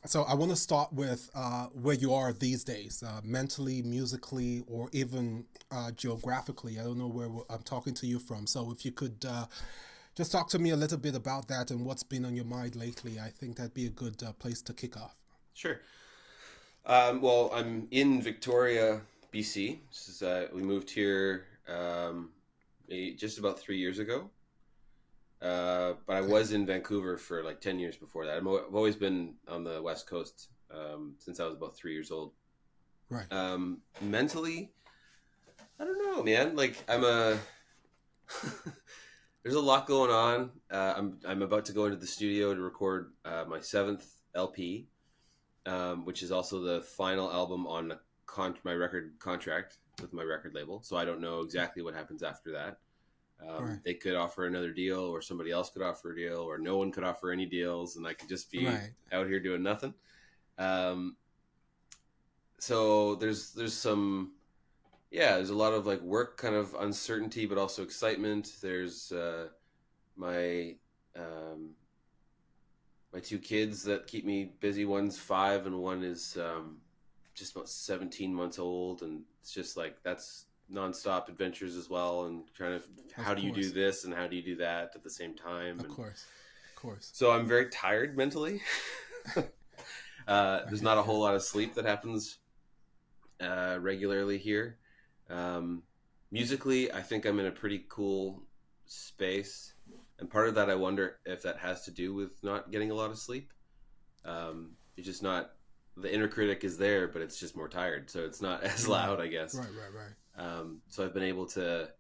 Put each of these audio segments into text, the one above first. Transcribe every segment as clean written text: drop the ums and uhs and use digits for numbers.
So I want to start with where you are these days, mentally, musically, or even geographically. I don't know where I'm talking to you from. So if you could just talk to me a little bit about that and what's been on your mind lately, I think that'd be a good place to kick off. Sure. Well, I'm in Victoria, BC. We moved here just about 3 years ago. But I Okay. was in Vancouver for like 10 years before that. I've always been on the West Coast since I was about 3 years old. Right. Mentally, I don't know, man. There's a lot going on. I'm about to go into the studio to record my seventh LP, which is also the final album on my record contract with my record label. So I don't know exactly what happens after that. Right. They could offer another deal, or somebody else could offer a deal, or no one could offer any deals, and I could just be Right. out here doing nothing. Um, so there's some there's a lot of like work kind of uncertainty, but also excitement. There's my um, my two kids that keep me busy. One's 5 and one is just about 17 months old, and it's just like that's nonstop adventures as well, and trying to how Of do you do course. this and how do you do that at the same time. Of And course. Of course. so I'm very tired mentally. I There's hear not a you. whole lot of sleep that happens regularly here. um, Musically, I think I'm in a pretty cool space, and part of that I wonder if that has to do with not getting a lot of sleep. It's just not, the inner critic is there, but it's just more tired, so it's not as Right. loud, I guess. Right. Right. Right. So I've been able to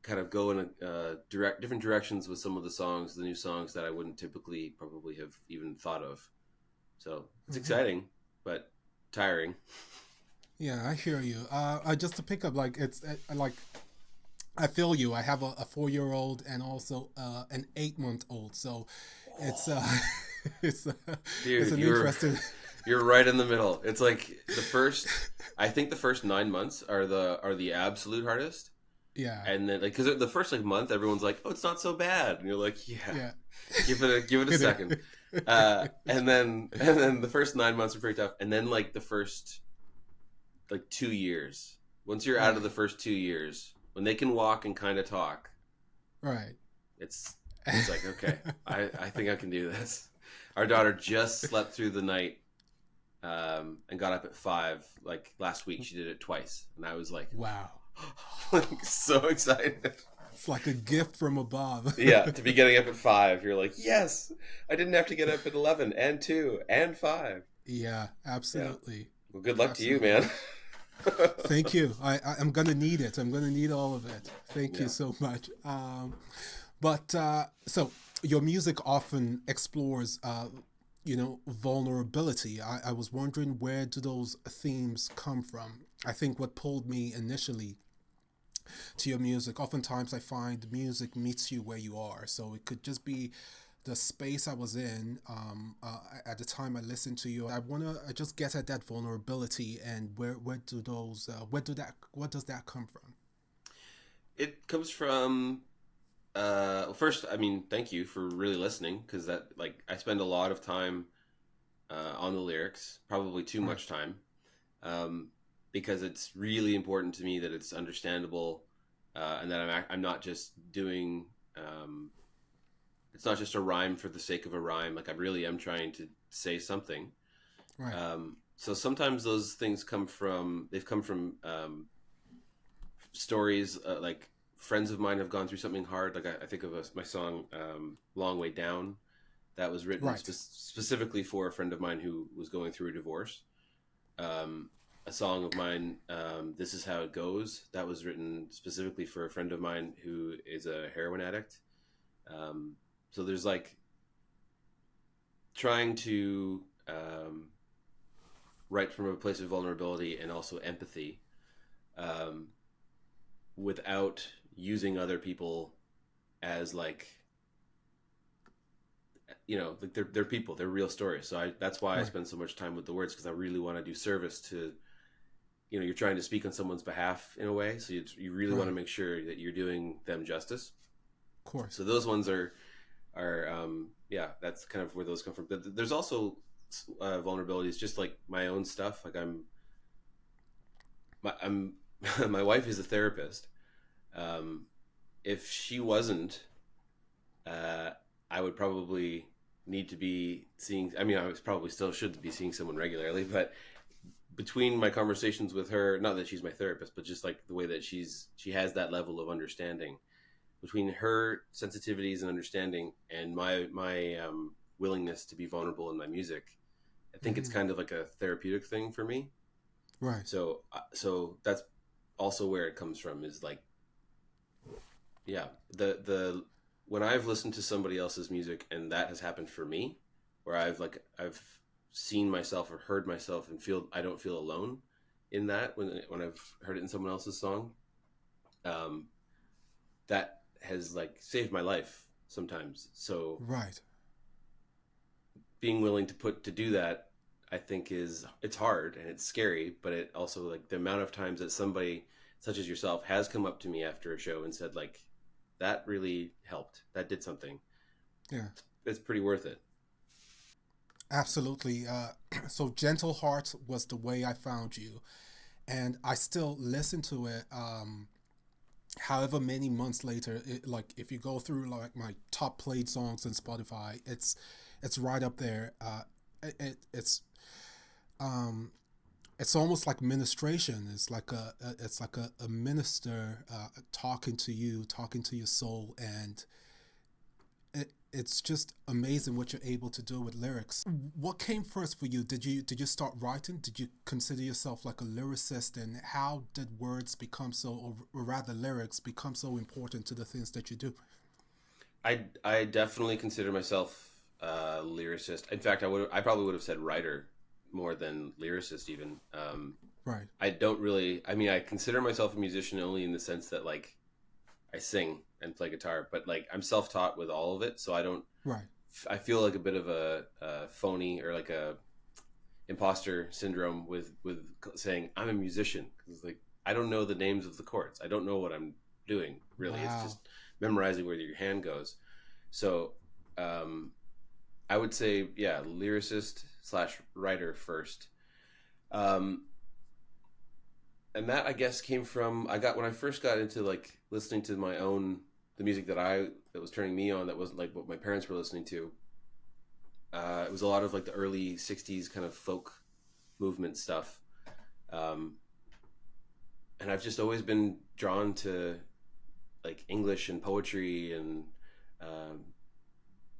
kind of go in different directions with some of the new songs that I wouldn't typically probably have even thought of. So it's Hmm. exciting, but tiring. Yeah, I hear you. Just to pick up, like it's like I feel you. I have a 4 year old and also an 8 month old. So it's Oh, it's it's dude, an you're interesting. you're right in the middle. It's like I think the first 9 months are the absolute hardest, Yeah, and then like because the first like month everyone's like, oh, it's not so bad, and you're like, yeah, yeah. give it a It second. is. And then the first 9 months are pretty tough, and then like the first like 2 years, once you're out of the Right, first 2 years, when they can walk and kind of talk, right. it's it's like, okay, I think I can do this. Our daughter just slept through the night, and got up at 5 like last week. She did it twice, and I was like, Wow, like so excited. it's like a gift from above. Yeah, to be getting up at 5, you're like, yes, I didn't have to get up at 11 and 2 and 5. Yeah, Yeah, absolutely, well, good luck to you, absolutely. man. Thank you. I'm gonna need it. I'm gonna need all of it. Thank you Yeah. so much. But so your music often explores, vulnerability. I was wondering, where do those themes come from? I think what pulled me initially to your music, oftentimes I find music meets you where you are. So it could just be the space I was in at the time I listened to you. I wanna just get at that vulnerability and where do those what does that come from? It comes from well, first, I mean, thank you for really listening, because that like I spend a lot of time on the lyrics, probably too Right, much time, um, because it's really important to me that it's understandable, and that I'm not just doing. It's not just a rhyme for the sake of a rhyme. Like I really am trying to say something. right, So sometimes those things they've come from stories, like friends of mine have gone through something hard. Like I think of my song "Long Way Down," that was written right, specifically for a friend of mine who was going through a divorce. A song of mine, "This Is How It Goes," that was written specifically for a friend of mine who is a heroin addict. So there's like trying to write from a place of vulnerability and also empathy, um, without using other people as like, like they're people, they're real stories. So that's why I right, spend so much time with the words, because I really want to do service to, you're trying to speak on someone's behalf in a way, so you really want to right. make sure that you're doing them justice. Of course. So those ones are yeah, that's kind of where those come from. But there's also vulnerabilities, just like my own stuff. Like I'm my wife is a therapist. Um, if she wasn't, uh, I would probably need to be seeing. I mean, I was probably still should be seeing someone regularly, but between my conversations with her, not that she's my therapist, but just like the way that she has that level of understanding, between her sensitivities and understanding and my willingness to be vulnerable in my music, I think it's Mm-hmm. kind of like a therapeutic thing for me. Right. So that's also where it comes from, is like, yeah, the when I've listened to somebody else's music and that has happened for me, where I've seen myself or heard myself and feel I don't feel alone in that when I've heard it in someone else's song, um, that has like saved my life sometimes. So Right. being willing to do that, I think it's hard and it's scary, but it also, like, the amount of times that somebody such as yourself has come up to me after a show and said, like, that really helped, that did something, Yeah. it's pretty worth it. Absolutely. So Gentle Heart was the way I found you, and I still listen to it. However many months later, like if you go through like my top played songs on Spotify, it's right up there. It, um, it's almost like ministration. It's like it's like a minister talking to you, talking to your soul, and it's just amazing what you're able to do with lyrics. What came first for you? Did you start writing? Did you consider yourself like a lyricist? And how did words become so, or rather lyrics become so important to the things that you do? I definitely consider myself a lyricist. In fact, I probably would have said writer more than lyricist even. Right, I don't really. I mean, I consider myself a musician only in the sense that, like, I sing and play guitar, but like I'm self-taught with all of it, so I don't. right. I feel like a bit of a phony, or like a imposter syndrome with saying I'm a musician, because, like, I don't know the names of the chords. I don't know what I'm doing really. It's Wow. just memorizing where your hand goes. So um, I would say, yeah, lyricist slash writer first. Um, and that, I guess, came from, I got when I first got into like listening to my own the music that was turning me on, that wasn't like what my parents were listening to. It was a lot of like the early '60s kind of folk movement stuff, um, and I've just always been drawn to like English and poetry and, um,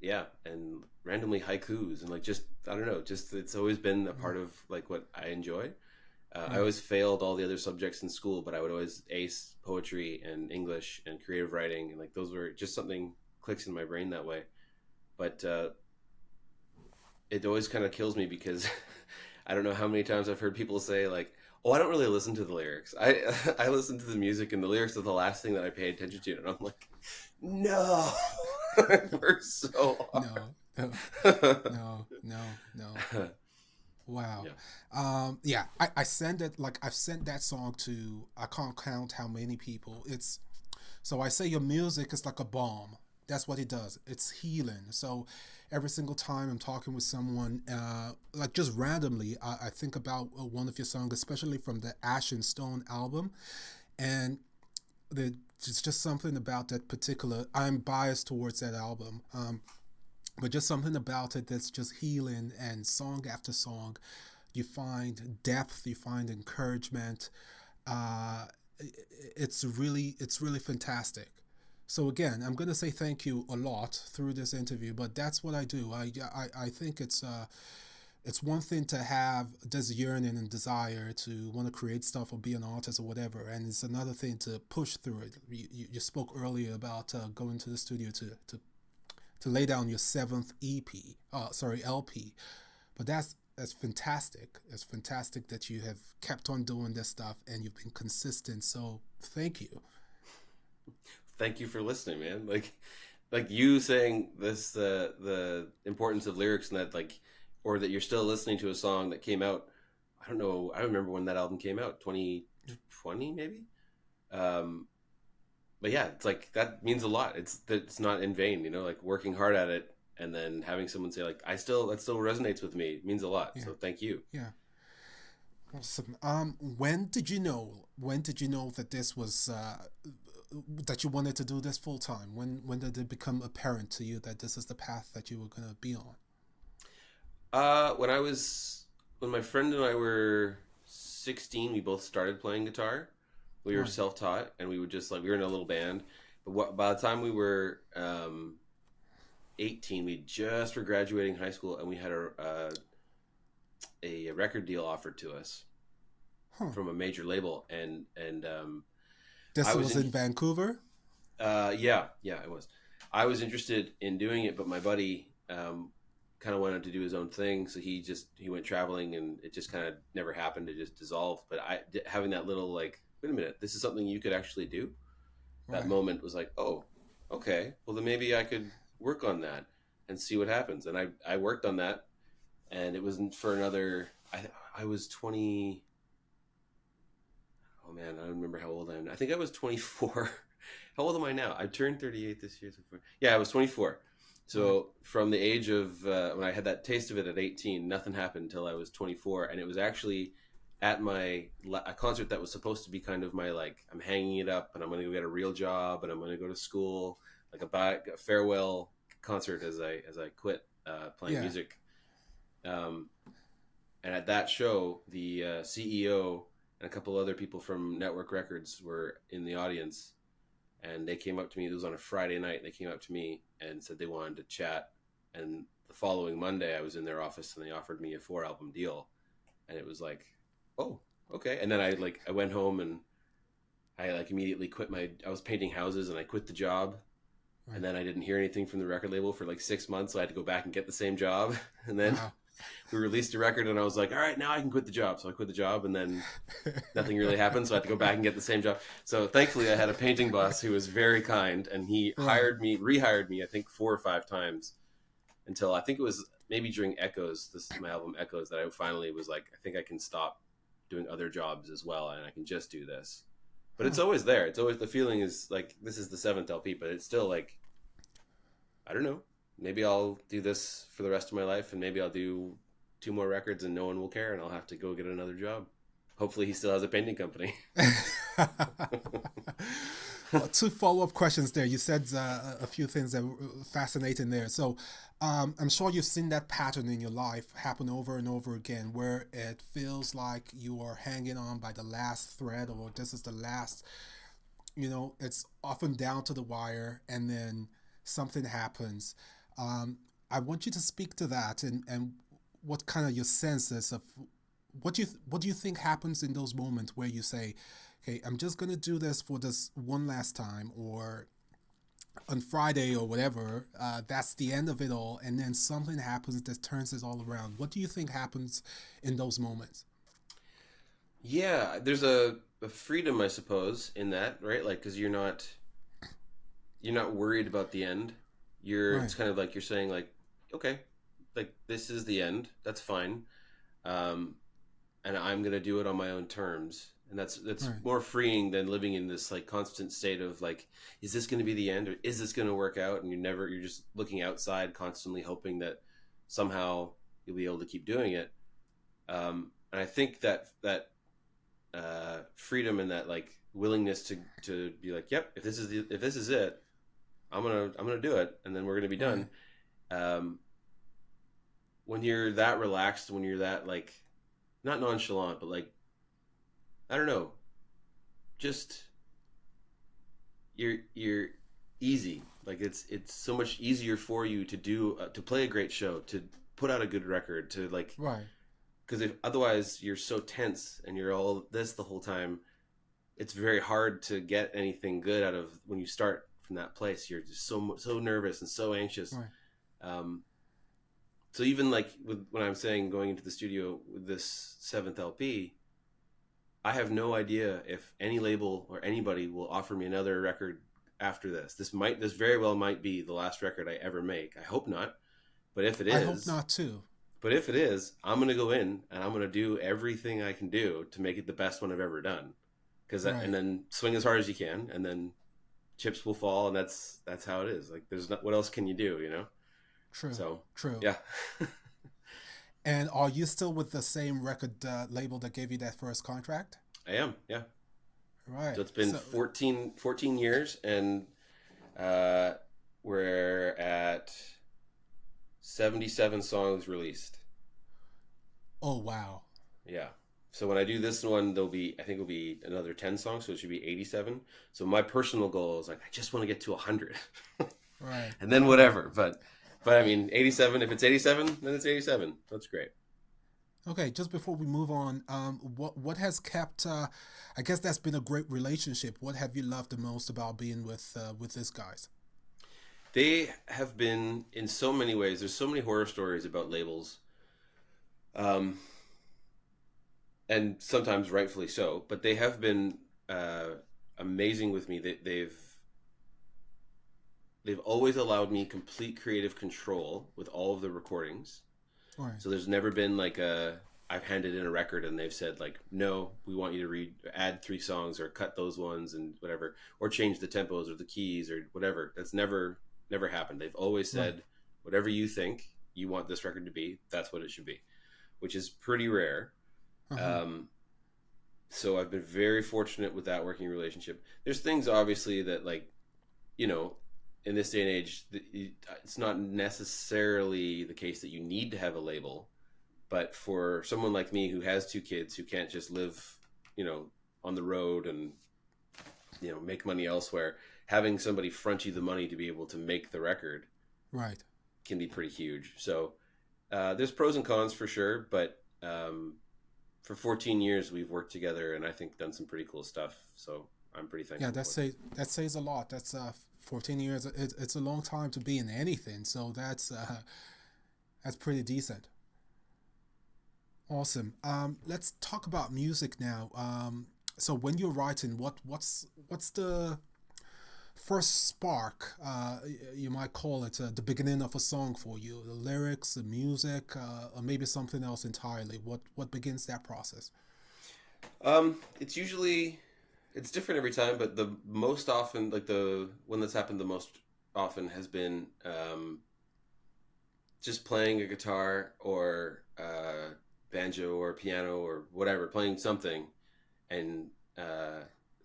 yeah, and randomly haikus, and like, just, I don't know, just it's always been a Mm, part of like what I enjoy. I right. always failed all the other subjects in school, but I would always ace poetry and English and creative writing, and like those were just something clicks in my brain that way. But it always kind of kills me because I don't know how many times I've heard people say, like, "Oh, I don't really listen to the lyrics. I I listen to the music, and the lyrics are the last thing that I pay attention to." And I'm like, "No, I work so No, no, hard." no, no, no. Wow. Yeah. Yeah, I send it, like I've sent that song to, I can't count how many people. It's so I say your music is like a balm. That's what it does. It's healing. So every single time I'm talking with someone, like just randomly, I think about one of your songs, especially from the Ash and Stone album, and there's just something about that particular. I'm biased towards that album, but just something about it that's just healing. And song after song, you find depth, you find encouragement. Uh, it's really fantastic. So again, I'm gonna say thank you a lot through this interview, but that's what I do. I think it's one thing to have this yearning and desire to want to create stuff or be an artist or whatever, and it's another thing to push through it. You spoke earlier about going to the studio to lay down your seventh EP, sorry, LP, but that's fantastic. It's fantastic that you have kept on doing this stuff and you've been consistent. So thank you. Thank you for listening, man. Like you saying this, the importance of lyrics, and that, like, or that you're still listening to a song that came out. I don't know. I remember when that album came out, 2020 maybe. Um, but yeah, it's like that means a lot. It's not in vain, like working hard at it. and then having someone say like, that still resonates with me, means a lot. Yeah. So thank you. Yeah. Awesome. When did you know? When did you know that this was that you wanted to do this full time? When did it become apparent to you that this is the path that you were gonna be on? When when my friend and I were 16, we both started playing guitar. We were Right. self-taught, and we would just like, we were in a little band. But by the time we were 18, we just were graduating high school, and we had a record deal offered to us Huh. from a major label, and This I was was in in. Vancouver. Yeah, it was. I was interested in doing it, but my buddy kind of wanted to do his own thing, so he went traveling, and it just kind of never happened. It just dissolved. But having that little like, wait a minute, this is something you could actually do. That Right. moment was like, oh, okay, well then maybe I could work on that and see what happens. And I worked on that, and it wasn't for another. I was 20. Oh man, I don't remember how old I am. I think I was 24. How old am I now? I turned 38 this year. Yeah, I was 24. Right. So from the age of when I had that taste of it at 18, nothing happened until I was 24, and it was actually at a concert that was supposed to be kind of my like, I'm hanging it up and I'm going to go get a real job and I'm going to go to school, like a farewell concert as I quit playing Yeah. music. Um, and at that show, the CEO and a couple other people from Network Records were in the audience, and they came up to me. It was on a Friday night. They came up to me and said they wanted to chat. And the following Monday, I was in their office, and they offered me a 4 album deal. And it was like, oh, okay. And then I went home, and I like immediately quit I was painting houses, and I quit the job. And Right. then I didn't hear anything from the record label for like 6 months, so I had to go back and get the same job. And then Wow. we released a record, and I was like, all right, now I can quit the job. So I quit the job, and then nothing really happened. So I had to go back and get the same job. So thankfully, I had a painting boss who was very kind, and he Right. rehired me, I think 4 or 5 times, until I think it was maybe during Echoes, my album Echoes, that I finally was like, I think I can stop doing other jobs as well, and I can just do this. But it's Huh. always there. It's always, the feeling is like, this is the seventh LP, but it's still like, I don't know. Maybe I'll do this for the rest of my life, and maybe I'll do 2 more records, and no one will care, and I'll have to go get another job. Hopefully, he still has a painting company. Two follow-up questions there. You said a few things that were fascinating there. So, I'm sure you've seen that pattern in your life happen over and over again, where it feels like you are hanging on by the last thread, or this is the last. It's often down to the wire, and then something happens. Um, I want you to speak to that, and what kind of your sense is of what do you think happens in those moments where you say, okay, I'm just gonna do this for this one last time, or on Friday or whatever, that's the end of it all, and then something happens that turns it all around. What do you think happens in those moments? Yeah, there's a freedom, I suppose, in that, right? Like, because you're not worried about the end. Right. It's kind of like you're saying, like, okay, like this is the end. That's fine. Um, and I'm gonna do it on my own terms. And that's Right. more freeing than living in this like constant state of like, is this going to be the end, or is this going to work out? And you're just looking outside, constantly hoping that somehow you'll be able to keep doing it. And I think that freedom and that like willingness to be like, yep, if this is it, I'm gonna do it, and then we're gonna be Right. done. Um, when you're that relaxed, when you're that like not nonchalant, but like, I don't know, just you're easy. Like it's so much easier for you to do to play a great show, to put out a good record, to like, Right. because if otherwise you're so tense and you're all this the whole time, it's very hard to get anything good out of when you start from that place. You're just so nervous and so anxious. Right. Um, so even like when I'm saying going into the studio with this seventh LP, I have no idea if any label or anybody will offer me another record after this. This very well might be the last record I ever make. I hope not, but if it I hope is, not too. I'm gonna go in and I'm gonna do everything I can do to make it the best one I've ever done. And Right. then swing as hard as you can, and then chips will fall, and that's how it is. Like, there's not, what else can you do, you know? True. So True. yeah, And are you still with the same record label that gave you that first contract? I am. Yeah. Right. So it's been So, 14 years, and uh, we're at 77 songs released. oh wow. Yeah. So when I do this one, I think it'll be another 10 songs, so it should be 87. So my personal goal is like, I just want to get to 100 Right. and then whatever. But I mean, 87, if it's 87, then it's 87. That's great. Okay, just before we move on, what has kept? I guess that's been a great relationship. What have you loved the most about being with these guys? They have been in so many ways. There's so many horror stories about labels. Um, and sometimes rightfully so, but they have been amazing with me. They've always allowed me complete creative control with all of the recordings. Right. So there's never been like I've handed in a record and they've said like, no, we want you to add 3 songs or cut those ones and whatever, or change the tempos or the keys or whatever. That's never happened. They've always Right. said, whatever you think you want this record to be, that's what it should be, which is pretty rare. Uh huh. Um, so I've been very fortunate with that working relationship. There's things obviously that like, you know, in this day and age, it's not necessarily the case that you need to have a label, but for someone like me who has 2 kids who can't just live, you know, on the road and, you know, make money elsewhere, having somebody front you the money to be able to make the record Right. can be pretty huge. So there's pros and cons for sure, but for 14 years we've worked together and I think done some pretty cool stuff. So I'm pretty Yeah, thankful for that says a lot. That's 14 years. It's a long time to be in anything. So that's pretty decent. Awesome. Let's talk about music now. So when you're writing, what's the first spark? You might call it the beginning of a song for you. The lyrics, the music, or maybe something else entirely. What begins that process? It's usually it's different every time, but the most often, like the one that's happened the most often has been just playing a guitar or banjo or piano or whatever, playing something and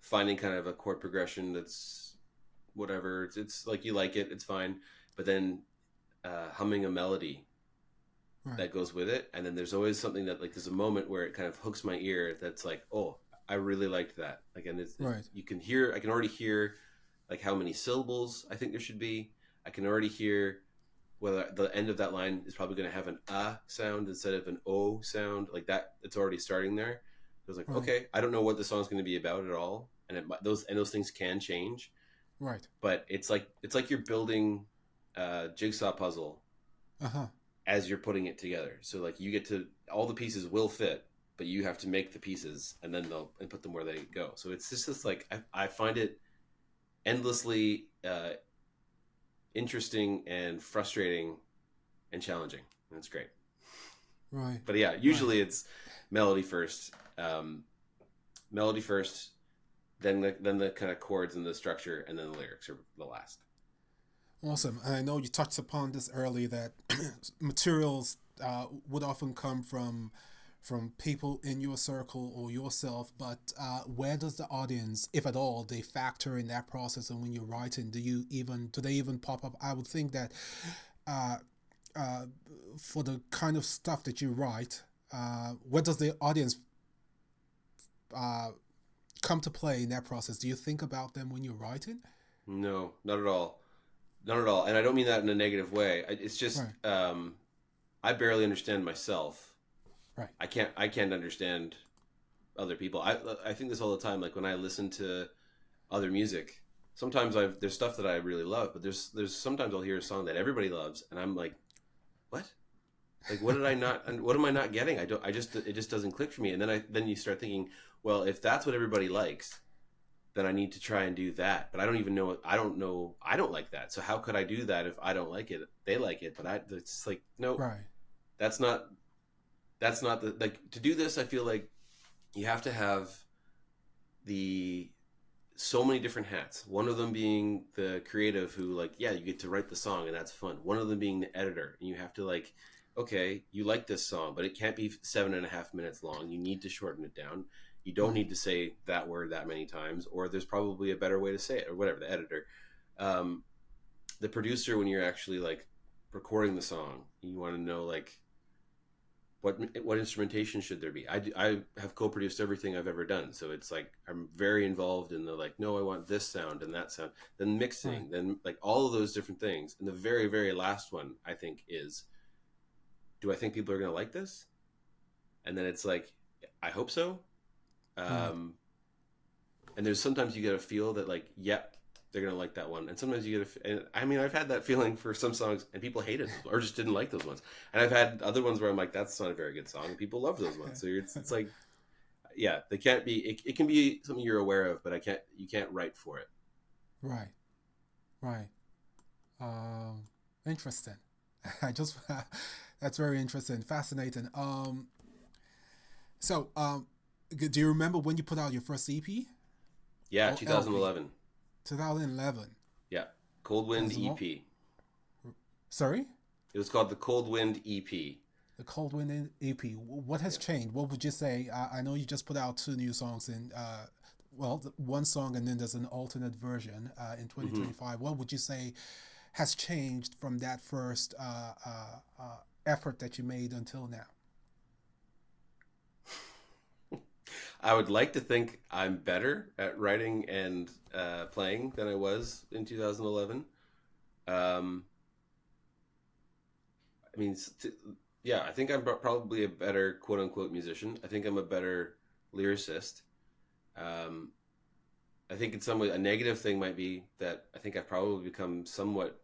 finding kind of a chord progression that's whatever. It's like you like it, it's fine, but then humming a melody Right. that goes with it, and then there's always something that like there's a moment where it kind of hooks my ear. That's like, oh, I really liked that. Like, and Right. you can hear, I can already hear like how many syllables I think there should be. I can already hear whether the end of that line is probably going to have an sound instead of an o sound, like that. It's already starting there. I was like, Right. okay, I don't know what the song's going to be about at all, and those things can change, Right. but it's like you're building a jigsaw puzzle Uh huh. as you're putting it together. So like you get to all the pieces will fit, but you have to make the pieces and then they'll and put them where they go. So it's just this like I find it endlessly interesting and frustrating and challenging. And it's great. Right. But yeah, Right. usually it's melody first, um, melody first, then the kind of chords and the structure, and then the lyrics are the last. Awesome. And I know you touched upon this earlier that materials would often come from people in your circle or yourself, but where does the audience, if at all, they factor in that process? And when you're writing, do they even pop up? I would think that uh, uh, for the kind of stuff that you write, where does the audience uh, come to play in that process? Do you think about them when you're writing? No, not at all. Not at all. And I don't mean that in a negative way. It's just Right. I barely understand myself. Right. I can't understand other people. I think this all the time. Like when I listen to other music, sometimes there's stuff that I really love, but there's sometimes I'll hear a song that everybody loves, and I'm like, what? Like what did I not? And what am I not getting? I don't. I just it just doesn't click for me. And then you start thinking, well, if that's what everybody likes, then I need to try and do that. But I don't even know. I don't know. I don't like that. So how could I do that if I don't like it? They like it, but it's like no, Right. that's not the like to do this. I feel like you have to have the so many different hats. One of them being the creative who like, yeah, you get to write the song and that's fun. One of them being the editor, and you have to like, okay, you like this song, but it can't be 7.5 minutes long. You need to shorten it down. You don't Right. need to say that word that many times, or there's probably a better way to say it, or whatever. The editor, um, the producer, when you're actually like recording the song, you want to know like what instrumentation should there be. I have co-produced everything I've ever done, so it's like I'm very involved in the like, no, I want this sound and that sound, then Right. mixing, then like all of those different things. And the very very last one I think is, do I think people are going to like this? And then it's like, I hope so. Right. um and there's sometimes you get a feel that like, yep, they're gonna like that one, and sometimes you get and I mean, I've had that feeling for some songs and people hated those, or just didn't like those ones, and I've had other ones where I'm like, that's not a very good song, and people love those ones. So it's like, yeah, they can't be, it can be something you're aware of, but you can't write for it. Right. Right. Um, Interesting. I just that's very interesting, fascinating. So do you remember when you put out your first EP Yeah, or LP? 2011. 2011. Yeah, Cold Wind As long. EP. Sorry, It was called the Cold Wind EP. the Cold Wind EP. What has Yeah. changed? What would you say? I know you just put out two new songs in. Well, one song and then there's an alternate version in Hmm. 2025. What would you say has changed from that first effort that you made until now? I would like to think I'm better at writing and playing than I was in 2011. Um, I mean, yeah, I think I'm probably a better quote unquote musician. I think I'm a better lyricist. Um, I think in some way a negative thing might be that I think I've probably become somewhat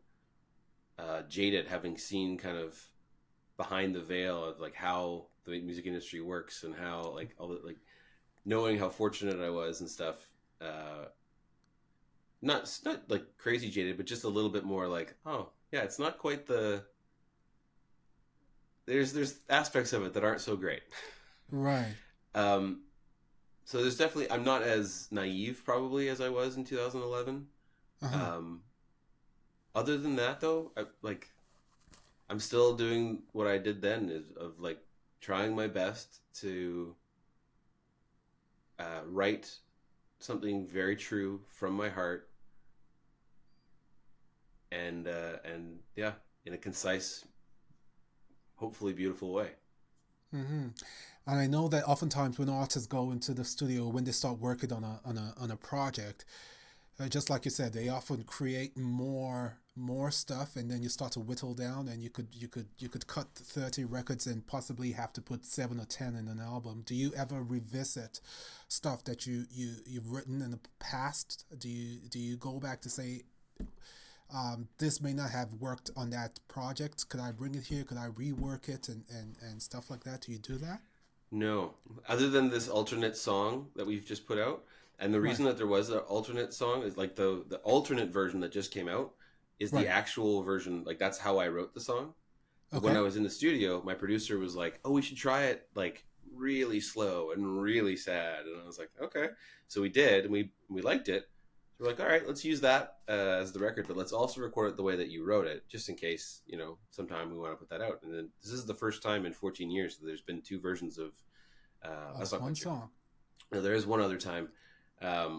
jaded, having seen kind of behind the veil of like how the music industry works, and how like all the like, knowing how fortunate I was and stuff. Uh, not like crazy jaded, but just a little bit more like, oh yeah, it's not quite the, there's aspects of it that aren't so great. Right. um, so there's definitely, I'm not as naive probably as I was in 2011. Uh huh. Um, other than that though, like I'm still doing what I did then, is of like trying my best to write something very true from my heart, and yeah, in a concise, hopefully beautiful way. Mm-hmm. And I know that oftentimes when artists go into the studio, when they start working on a project, just like you said, they often create more stuff, and then you start to whittle down, and you could cut 30 records and possibly have to put 7 or 10 in an album. Do you ever revisit stuff that you've written in the past? Do you go back to say, this may not have worked on that project? Could I bring it here? Could I rework it and stuff like that? Do you do that? No, other than this alternate song that we've just put out, and the Right, reason that there was an alternate song is like the alternate version that just came out is the right. actual version. Like that's how I wrote the song. But when Okay, I was in the studio, my producer was like, "Oh, we should try it like really slow and really sad," and I was like, "Okay." So we did, and we liked it. So we're like, "All right, let's use that as the record, but let's also record it the way that you wrote it, just in case, sometime we want to put that out." And then this is the first time in 14 years that there's been two versions of. That's not one quite true. song. No, there is one other time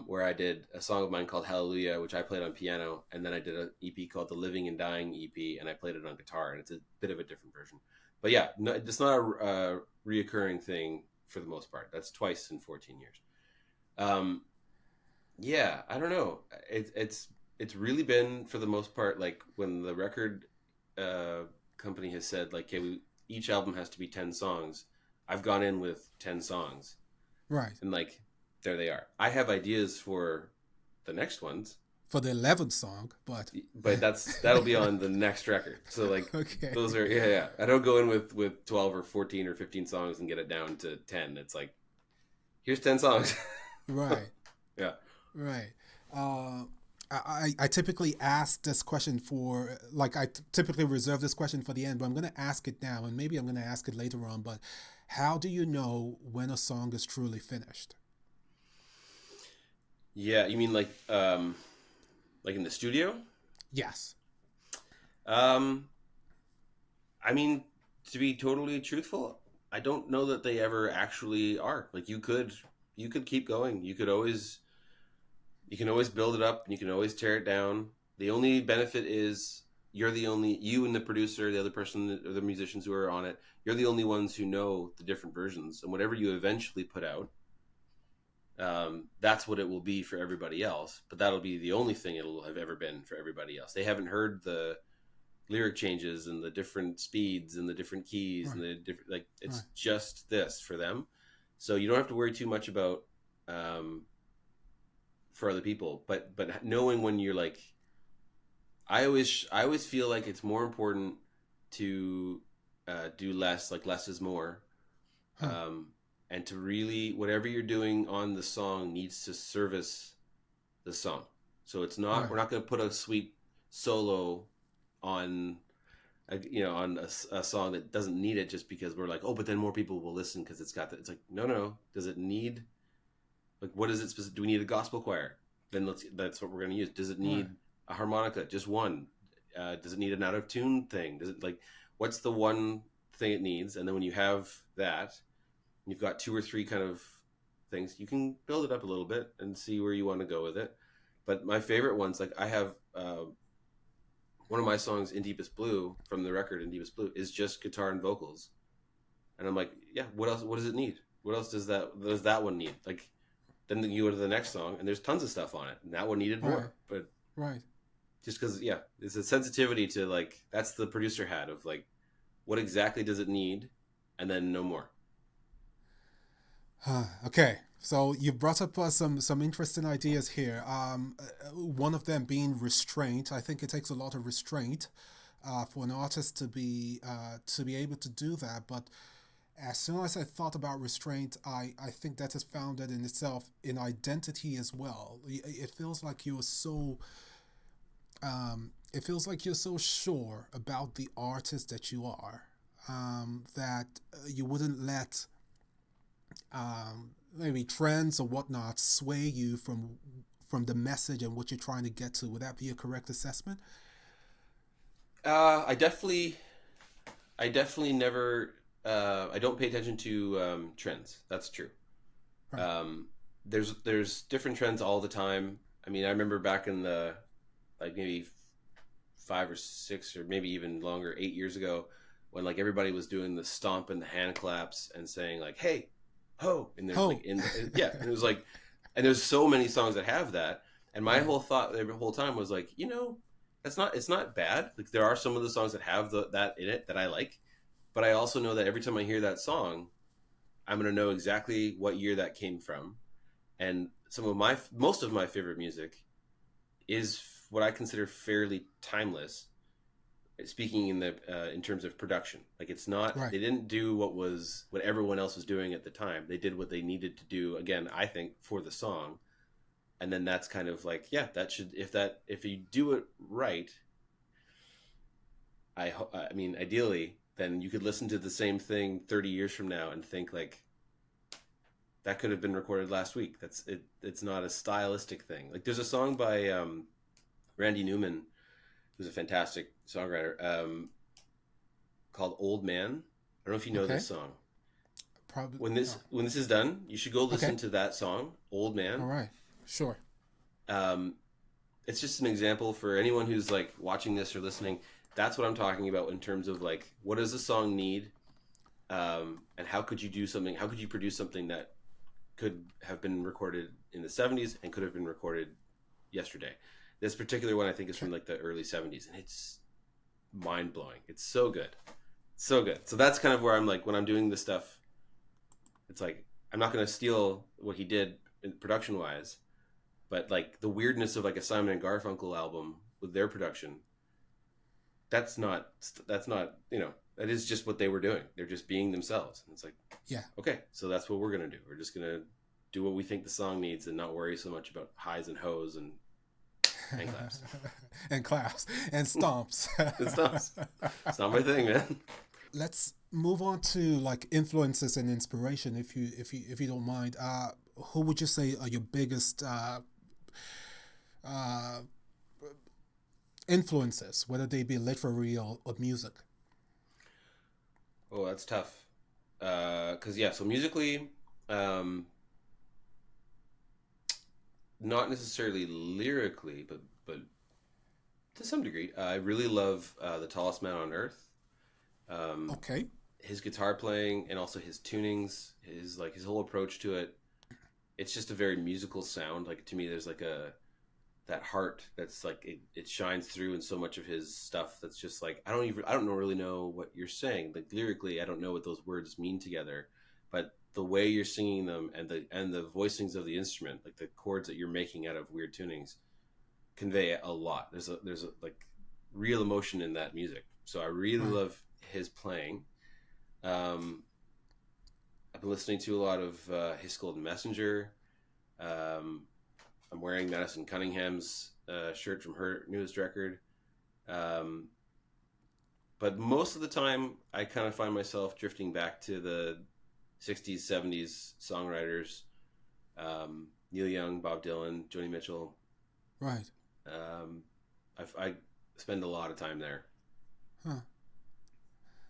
where I did a song of mine called Hallelujah, which I played on piano, and then I did an EP called the Living and Dying EP, and I played it on guitar, and it's a bit of a different version. But yeah, no, it's not a reoccurring thing for the most part. That's twice in 14 years. Um, yeah, I don't know. It's really been for the most part like when the record uh, company has said like, okay, each album has to be 10 songs. I've gone in with 10 songs, Right. and like there they are. I have ideas for the next ones, For the 11th song, but but that'll be on the next record. So like okay. those are, yeah. I don't go in with 12 or 14 or 15 songs and get it down to 10. It's like, here's 10 songs. Right. Yeah. Right. Uh, I typically ask this question for, like, typically reserve this question for the end, but I'm going to ask it now, and maybe I'm going to ask it later on. But how do you know when a song is truly finished? Yeah, you mean like in the studio? Yes. Um, I mean, to be totally truthful, I don't know that they ever actually are. Like you could keep going. You can always build it up and you can always tear it down. The only benefit is you and the producer, the other person or the musicians who are on it, you're the only ones who know the different versions. And whatever you eventually put out, that's what it will be for everybody else. But that'll be the only thing it'll have ever been for everybody else. They haven't heard the lyric changes and the different speeds and the different keys and Right. the different, like, it's Right. just this for them. So you don't have to worry too much about um, for other people. But knowing when you're like, I always feel like it's more important to do less, like less is more, Huh. um, and to really whatever you're doing on the song needs to service the song. So it's not Right. we're not going to put a sweet solo on on a song that doesn't need it just because we're like, oh, but then more people will listen because it's got that. It's like, no. Does it need, like, what is it specific? Do we need a gospel choir? Then that's what we're going to use. Does it Right. need a harmonica? Just one? Does it need an out of tune thing? Does it, like, what's the one thing it needs? And then when you have that, you've got two or three kind of things. You can build it up a little bit and see where you want to go with it. But my favorite ones, like I have one of my songs, In Deepest Blue, from the record In Deepest Blue, is just guitar and vocals. And I'm like, yeah, what else? What does it need? What else does that one need? Like, then you go to the next song, and there's tons of stuff on it, and that one needed Right. more. But Right. just because, yeah, it's a sensitivity to, like, that's the producer hat of like, what exactly does it need, and then no more. Okay, so you brought up some interesting ideas here. One of them being restraint. I think it takes a lot of restraint for an artist to be able to do that. But as soon as I thought about restraint, I think that is founded in itself in identity as well. It feels like you're so it feels like you're so sure about the artist that you are, that you wouldn't let maybe trends or whatnot sway you from the message and what you're trying to get to. Would that be a correct assessment? Uh, I definitely, I definitely never, I don't pay attention to trends. That's true. Right. Um, there's different trends all the time. I mean, I remember back in the, like, maybe 5 or 6 or maybe even longer, 8 years ago, when like everybody was doing the stomp and the hand claps and saying like, "Hey, ho!" and they're like Oh, yeah, and it was like, and there's so many songs that have that. And my right, whole thought the whole time was like, it's not bad. Like there are some of the songs that have that in it that I like, but I also know that every time I hear that song, I'm gonna know exactly what year that came from, and most of my favorite music is what I consider fairly timeless. Speaking in terms of production, like it's not right. they didn't do what everyone else was doing at the time. They did what they needed to do. Again, I think for the song, and then that's kind of like, yeah, that should if you do it right, I mean ideally, then you could listen to the same thing 30 years from now and think like that could have been recorded last week. That's it. It's not a stylistic thing. Like there's a song by Randy Newman, who's a fantastic songwriter, called "Old Man." I don't know if you know Okay, this song. probably no. When this is done, you should go Okay, listen to that song, "Old all Man." right, sure. Um, it's just an example for anyone who's like watching this or listening. That's what I'm talking about in terms of like, what does a song need, and how could you do something? How could you produce something that could have been recorded in the 70s and could have been recorded yesterday? This particular one I think is Okay, from like the early 70s, and it's mind blowing. It's so good, so good. So that's kind of where I'm like when I'm doing this stuff. It's like I'm not going to steal what he did production wise, but like the weirdness of like a Simon and Garfunkel album with their production. That's not that is just what they were doing. They're just being themselves. And it's like, yeah. okay, so that's what we're gonna do. We're just gonna do what we think the song needs and not worry so much about highs and hoes and hand claps. And claps and stomps. It's not it's not my thing, man. Let's move on to like influences and inspiration, if you don't mind. Who would you say are your biggest uh, influences, whether they be literary or music? Oh, that's tough. Because yeah, so musically, um, not necessarily lyrically, but to some degree, I really love the Tallest Man on Earth. Um, Okay. his guitar playing and also his tunings, his whole approach to it. It's just a very musical sound. Like to me, there's like a that heart that's like it shines through in so much of his stuff. That's just like I don't really know what you're saying. Like lyrically, I don't know what those words mean together, but the way you're singing them and the voicings of the instrument, like the chords that you're making out of weird tunings, convey a lot. There's a like real emotion in that music. So I really Right. love his playing. Um, I've been listening to a lot of His Golden Messenger. Um, I'm wearing Madison Cunningham's shirt from her newest record. Um, but most of the time, I kind of find myself drifting back to the 60s, 70s songwriters. Neil Young, Bob Dylan, Joni Mitchell. Right. Um, I spend a lot of time there. Huh.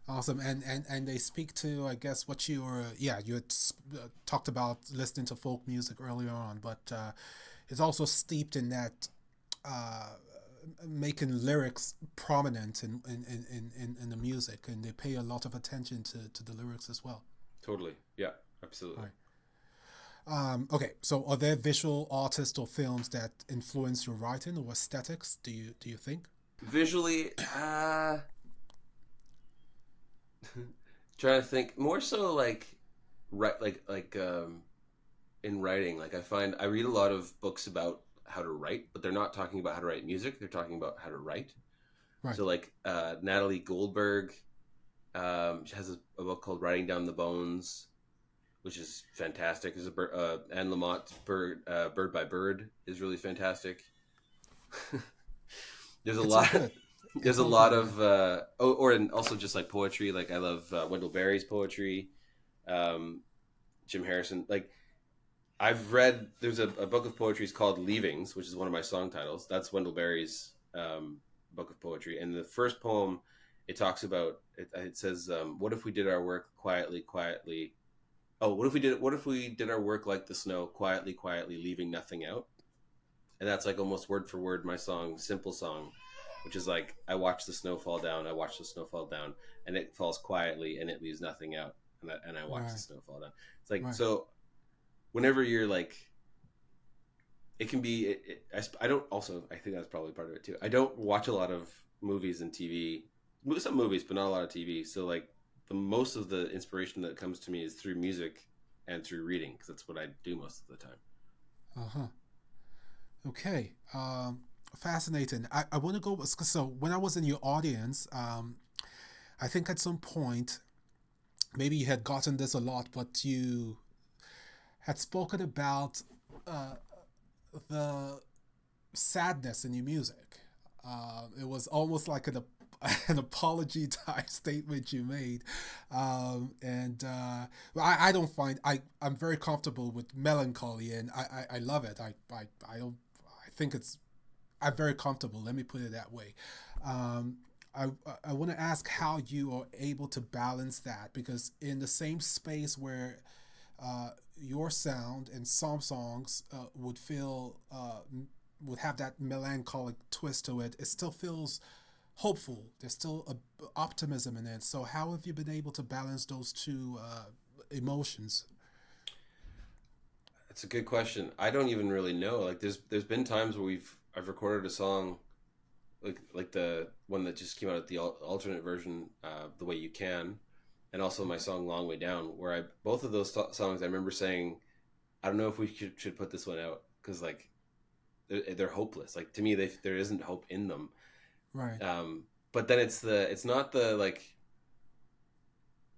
Awesome. And they speak to, I guess, what you were, yeah, you had talked about listening to folk music earlier on, but it's also steeped in that uh, making lyrics prominent in the music, and they pay a lot of attention to the lyrics as well. Totally. Yeah, absolutely. Right. Okay, so are there visual artists or films that influence your writing or aesthetics? Do you think? Visually, trying to think more so like right in writing. Like I read a lot of books about how to write, but they're not talking about how to write music. They're talking about how to write. Right. So like Natalie Goldberg, she has a book called Writing Down the Bones, which is fantastic. There's Anne Lamott's Bird by Bird is really fantastic. There's a It's all lot. good. There's It's a all lot good. Yeah. of and also just like poetry. Like I love Wendell Berry's poetry, um, Jim Harrison. Like I've read. There's a book of poetry called Leavings, which is one of my song titles. That's Wendell Berry's book of poetry. And the first poem, it talks about. It says, "What if we did our work quietly, quietly? Oh, what if we did our work like the snow, quietly, quietly, leaving nothing out?" And that's like almost word for word my song, Simple Song, which is like I watch the snow fall down, I watch the snow fall down, and it falls quietly and it leaves nothing out, and I watch the Right. snow fall down. It's like Right. so whenever you're like, it can be. I don't also I think that's probably part of it too. I don't watch a lot of movies and TV, some movies, but not a lot of TV. So like the most of the inspiration that comes to me is through music and through reading because that's what I do most of the time. Uh huh. Okay. Fascinating. I want to go. So when I was in your audience, I think at some point, maybe you had gotten this a lot, but you had spoken about uh, the sadness in your music. It was almost like an apology type statement you made, and well, I don't find I'm very comfortable with melancholy, and I love it. I don't I think it's I'm very comfortable. Let me put it that way. Um, I I want to ask how you are able to balance that because in the same space where your sound and some songs would have that melancholic twist to it. It still feels hopeful. There's still optimism in it. So how have you been able to balance those two emotions? That's a good question. I don't even really know. Like there's been times where I've recorded a song like the one that just came out at the alternate version, the way you can, and also my song Long Way Down, where I both of those songs I remember saying, I don't know if we should put this one out because like they're hopeless. Like to me, there isn't hope in them. Right. But then it's not the like,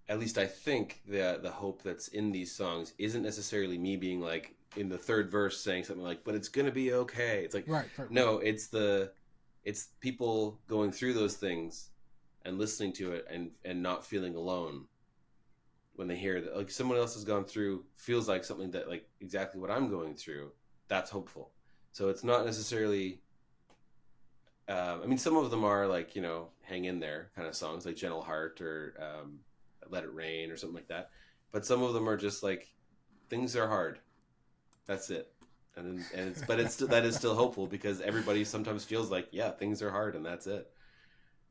at least I think the hope that's in these songs isn't necessarily me being like in the third verse saying something like, but it's gonna be okay. It's like Right. Right. Right. no, it's people going through those things and listening to it and not feeling alone when they hear that like someone else has gone through feels like something that like exactly what I'm going through. That's hopeful. So it's not necessarily. I mean, some of them are like, hang in there kind of songs, like Gentle Heart or Let It Rain or something like that. But some of them are just like things are hard. That's it. That is still hopeful because everybody sometimes feels like, yeah, things are hard and that's it.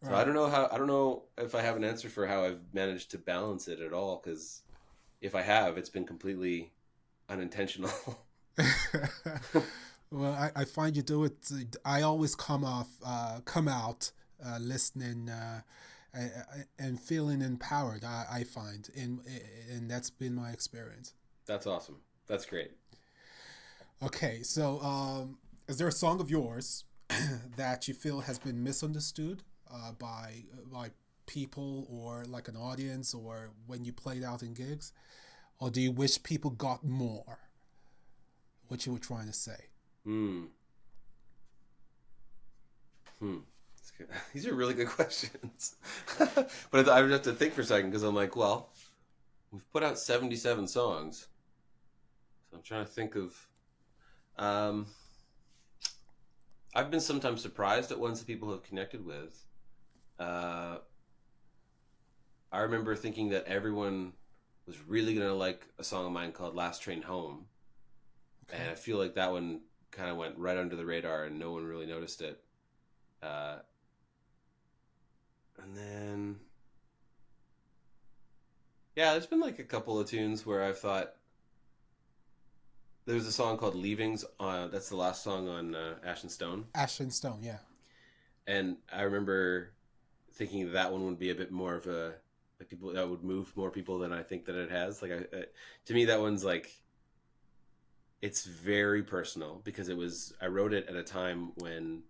So Right. I don't know if I have an answer for how I've managed to balance it at all. Because if I have, it's been completely unintentional. Well, I find you do it. I always come out listening and feeling empowered. I find, and that's been my experience. That's awesome. That's great. Okay, so is there a song of yours that you feel has been misunderstood by people or like an audience, or when you played out in gigs, or do you wish people got more? What you were trying to say? Hmm. Hmm. That's good. These are really good questions. But I would have to think for a second because I'm like, well, we've put out 77 songs. So I'm trying to think of. Um, I've been sometimes surprised at ones that people have connected with. Uh, I remember thinking that everyone was really going to like a song of mine called Last Train Home. And Okay. I feel like that one kind of went right under the radar and no one really noticed it. Uh, and then, yeah, there's been like a couple of tunes where I've thought there's a song called Leavings. That's the last song on Ash and Stone. Ash and Stone, yeah. And I remember thinking that one would be a bit more of a like people that would move more people than I think that it has. Like to me, that one's like it's very personal because I wrote it at a time when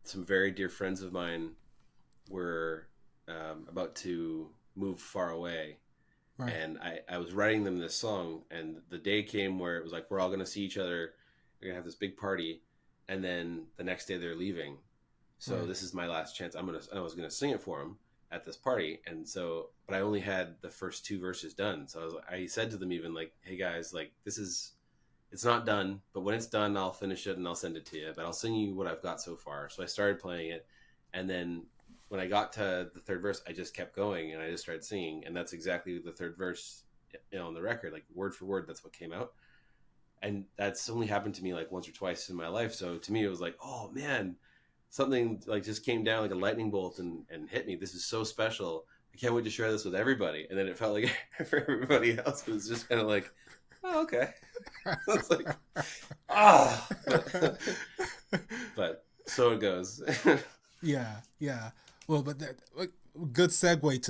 some very dear friends of mine were about to move far away, Right. and I was writing them this song, and the day came where it was like we're all going to see each other, we're going to have this big party, and then the next day they're leaving. So Right. this is my last chance. I was gonna sing it for them at this party, and so but I only had the first two verses done. So I said to them even like, "Hey guys, like it's not done, but when it's done, I'll finish it and I'll send it to you. But I'll sing you what I've got so far." So I started playing it, and then when I got to the third verse, I just kept going and I just started singing, and that's exactly the third verse, on the record, like word for word. That's what came out, and that's only happened to me like once or twice in my life. So to me, it was like, oh man, something like just came down like a lightning bolt and hit me. This is so special. I can't wait to share this with everybody. And then it felt like for everybody else, it was just kind of like, oh, okay. It's like, ah, but so it goes. Yeah, yeah. Well, but that like, good segue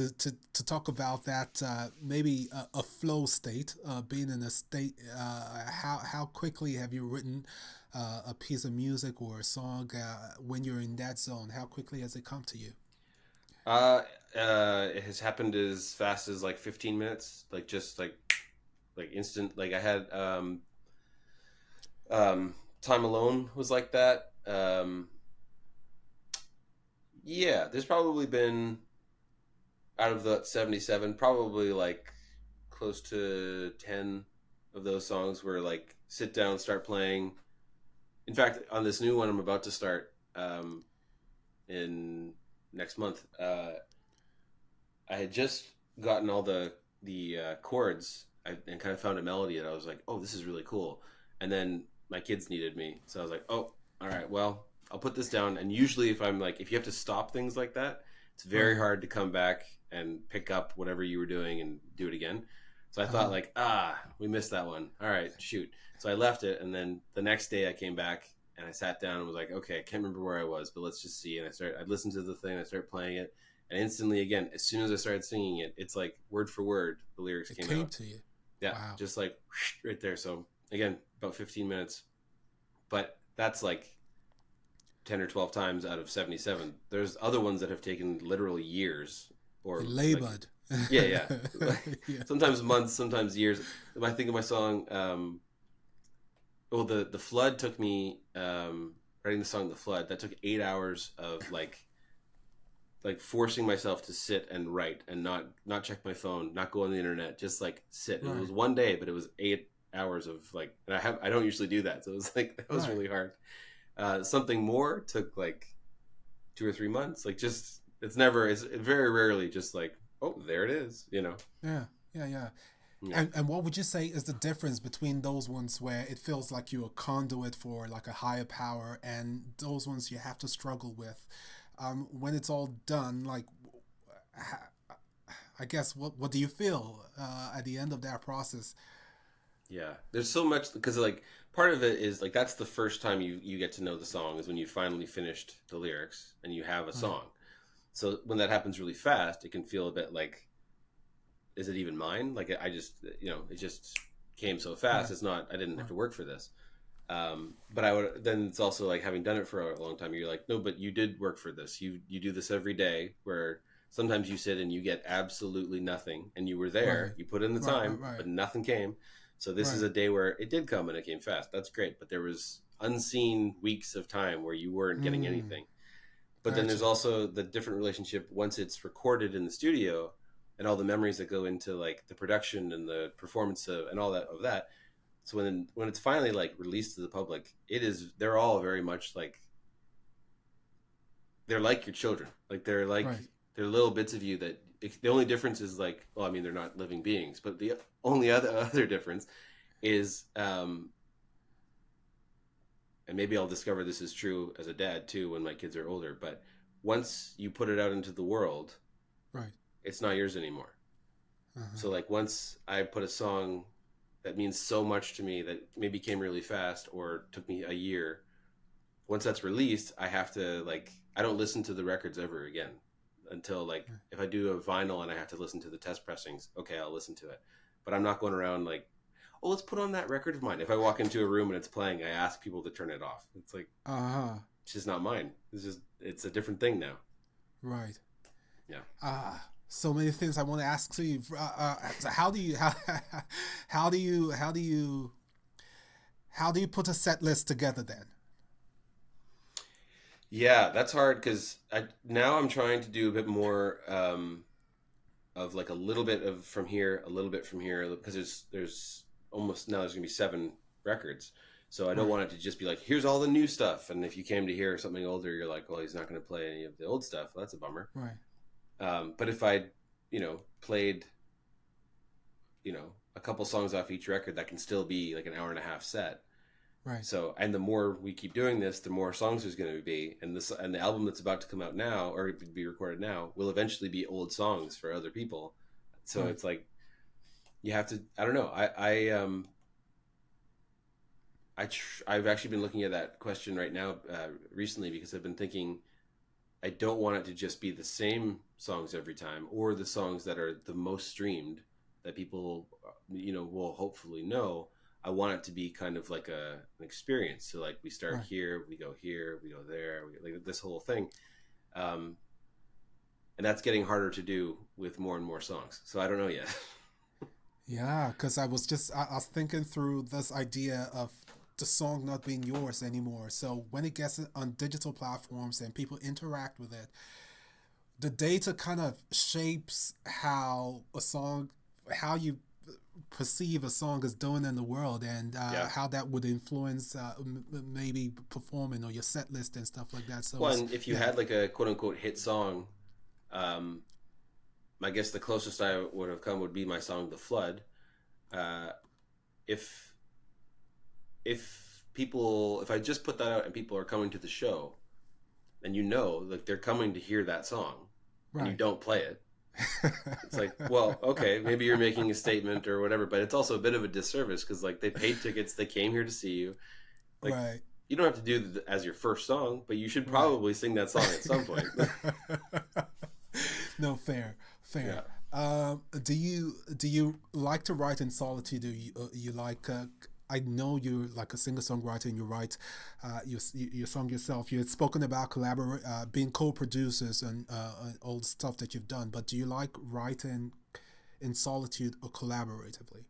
to talk about that. Maybe a flow state, being in a state. How quickly have you written a piece of music or a song? When you're in that zone, how quickly has it come to you? uh, it has happened as fast as like 15 minutes, like just like instant. Like I had Time Alone was like that. Yeah, there's probably been out of the 77, probably like close to 10 of those songs where like sit down, start playing. In fact, on this new one I'm about to start in next month, I had just gotten all the chords and kind of found a melody and I was like, oh, this is really cool. And then my kids needed me, so I was like, oh, all right, well, I'll put this down. And usually, if you have to stop things like that, it's very Right. hard to come back and pick up whatever you were doing and do it again. So I Uh thought huh. like, we missed that one. All right, shoot. So I left it, and then the next day I came back and I sat down and was like, okay, I can't remember where I was, but let's just see. And I listened to the thing, I started playing it, and instantly, again, as soon as I started singing it, it's like word for word, the lyrics It came came out. to you. Yeah, Wow. just like right there. So again, about 15 minutes, but that's like 10 or 12 times out of 77. There's other ones that have taken literally years It or like, labored. yeah, yeah. Yeah. Sometimes months, sometimes years. When I think of my song, well, the Flood took me, writing the song The Flood, that took 8 hours of like forcing myself to sit and write and not check my phone, not go on the internet, just like sit. It Right. was one day, but it was eight. hours of like, and I don't usually do that, so it was like that was Right. really hard. Something more took like 2 or 3 months. Like just it's very rarely just like, oh, there it is, you know. Yeah. Yeah. Yeah. Yeah. And what would you say is the difference between those ones where it feels like you're a conduit for like a higher power and those ones you have to struggle with? When it's all done, like, I guess, what do you feel at the end of that process? Yeah, there's so much because like part of it is like that's the first time you get to know the song is when you finally finished the lyrics and you have a Right. song. So when that happens really fast, it can feel a bit like, is it even mine? Like I just, it just came so fast. Right. It's not. I didn't have Right. to work for this. But I would then it's also like having done it for a long time. You're like, no, but you did work for this. You do this every day. Where sometimes you sit and you get absolutely nothing, and you were there. Right. You put in the Right. Right. time, Right. but nothing came. So this is Right. a day where it did come and it came fast. That's great. But there was unseen weeks of time where you weren't getting Mm, anything. But then there's gotcha. also the different relationship once it's recorded in the studio and all the memories that go into like the production and the performance and all that of that. So when it's finally like released to the public, they're all very much like they're like your children. Like Right. they're little bits of you that the only difference is like, well, I mean they're not living beings, but the only other difference is and maybe I'll discover this is true as a dad too when my kids are older, but once you put it out into the world, Right. it's not yours anymore. Uh-huh. So like once I put a song that means so much to me that maybe came really fast or took me a year, once that's released, I have to like I don't listen to the records ever again until like if I do a vinyl and I have to listen to the test pressings, okay, I'll listen to it. But I'm not going around like, oh, let's put on that record of mine. If I walk into a room and it's playing, I ask people to turn it off. It's like Uh-huh. it's just not mine. It's a different thing now. Right. Yeah. So many things I want to ask to you. So how do you how do you how do you put a set list together then? Yeah, that's hard because now I'm trying to do a bit more of like a little bit of from here, a little bit from here, because there's almost now there's gonna be 7 records, so I don't Right. want it to just be like here's all the new stuff, and if you came to hear something older, you're like, well, he's not gonna play any of the old stuff. Well, that's a bummer. Right. But if I, played, a couple songs off each record, that can still be like an hour and a half set. Right. So, and the more we keep doing this, the more songs there's going to be, and the album that's about to come out now or be recorded now will eventually be old songs for other people. So Right. it's like you have to. I don't know. I've actually been looking at that question right now recently because I've been thinking I don't want it to just be the same songs every time or the songs that are the most streamed that people will hopefully know. I want it to be kind of like an experience. So like we start Right. here, we go here, we go there, like this whole thing. Um, and that's getting harder to do with more and more songs. So I don't know yet. Yeah, because I was thinking through this idea of the song not being yours anymore. So when it gets on digital platforms and people interact with it, the data kind of shapes how you perceive a song is doing in the world, and Yeah. how that would influence maybe performing or your set list and stuff like that. So Well, it's and if you yeah. had like a quote unquote hit song, um, I guess the closest I would have come would be my song "The Flood." Uh, if if I just put that out and people are coming to the show, and like they're coming to hear that song, and you Right. don't play it, it's like, well, okay, maybe you're making a statement or whatever, but it's also a bit of a disservice because like they paid tickets, they came here to see you. Like Right. you don't have to do it as your first song, but you should Right. probably sing that song at some point. No, fair, Yeah. fair. Do you like to write in solitude? Do you like? I know you're like a singer songwriter and you write your song yourself. You had spoken about being co-producers and all the stuff that you've done. But do you like writing in solitude or collaboratively?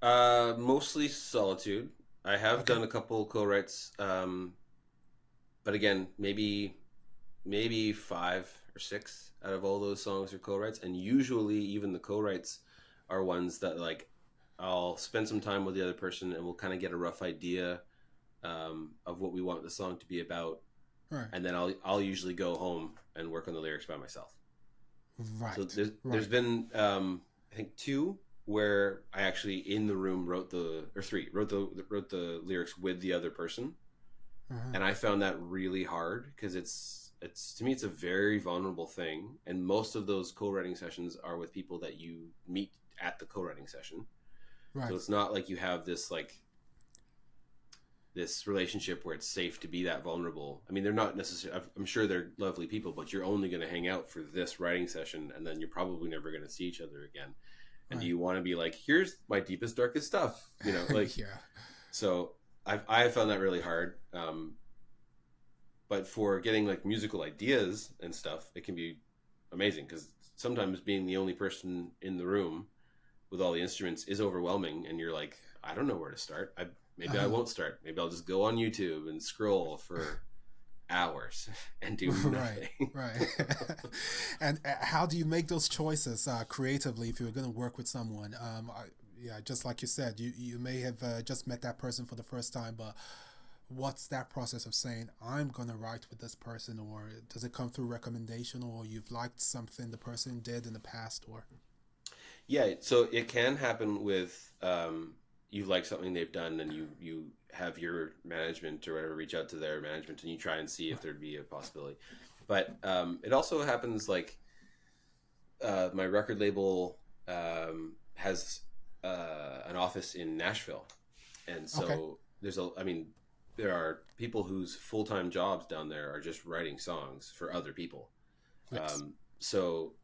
Mostly solitude. I have Okay. done a couple co-writes, but again, maybe 5 or 6 out of all those songs are co-writes, and usually even the co-writes are ones that like I'll spend some time with the other person, and we'll kind of get a rough idea of what we want the song to be about, Right. and then I'll usually go home and work on the lyrics by myself. So Right. there's Right. been I think two where I actually in the room wrote the or three wrote the lyrics with the other person, Uh-huh. and I found that really hard because it's to me it's a very vulnerable thing, and most of those co-writing sessions are with people that you meet at the co-writing session. So Right. it's not like you have this like this relationship where it's safe to be that vulnerable. I mean, they're not necessarily. I'm sure they're lovely people, but you're only going to hang out for this writing session, and then you're probably never going to see each other again. And do Right. you want to be like, here's my deepest, darkest stuff, like Yeah. so. I've found that really hard. But for getting like musical ideas and stuff, it can be amazing because sometimes being the only person in the room with all the instruments is overwhelming, and you're like, I don't know where to start. Maybe I Uh-huh. won't start. Maybe I'll just go on YouTube and scroll for hours and do Right, nothing. right. And how do you make those choices creatively if you're going to work with someone? Yeah, just like you said, you may have just met that person for the first time, but what's that process of saying, I'm going to write with this person, or does it come through recommendation, or you've liked something the person did in the past, or? Yeah, so it can happen with you like something they've done, and you have your management or whatever reach out to their management, and you try and see if there'd be a possibility. But it also happens like my record label has an office in Nashville, and Okay. so I mean, there are people whose full time jobs down there are just writing songs for other people. Yes. So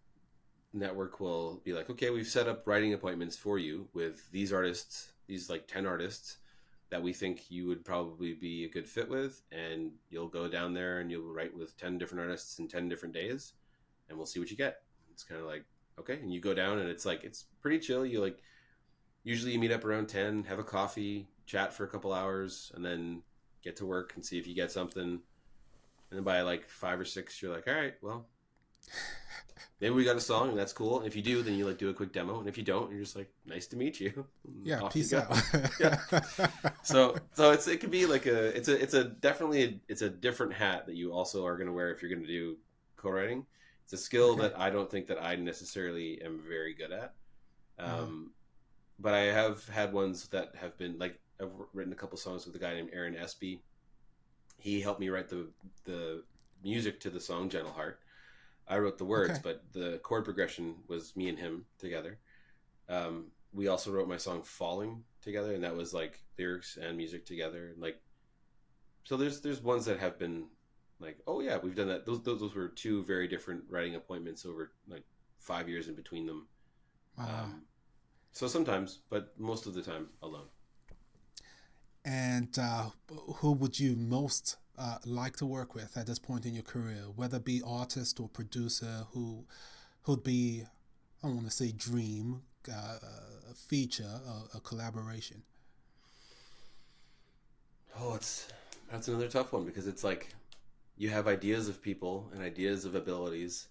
network will be like, okay, we've set up writing appointments for you with these artists, these like 10 artists that we think you would probably be a good fit with, and you'll go down there and you'll write with 10 different artists in 10 different days, and we'll see what you get. It's kind of like, okay, and you go down and it's like it's pretty chill. You like usually you meet up around 10, have a coffee, chat for a couple hours, and then get to work and see if you get something. And then by like 5 or 6 you're like, all right, well, maybe we got a song and that's cool. And if you do, then you like do a quick demo. And if you don't, you're just like, nice to meet you. And Yeah, off you peace go. out. Yeah. So it could be like it's a definitely it's a different hat that you also are going to wear if you're going to do co-writing. It's a skill Okay. that I don't think that I necessarily am very good at. Uh-huh. Um, but I have had ones that have been like I've written a couple songs with a guy named Aaron Espy. He helped me write the music to the song Gentle Heart. I wrote the words, Okay. but the chord progression was me and him together. We also wrote my song "Falling" together, and that was like lyrics and music together. And like, so there's ones that have been like, oh yeah, we've done that. Those were two very different writing appointments over like 5 years in between them. Uh, Um, so sometimes, but most of the time alone. and who would you most like to work with at this point in your career, whether it be artist or producer, who'd be, I don't want to say dream, a feature, a collaboration? Oh, that's another tough one because it's like you have ideas of people and ideas of abilities,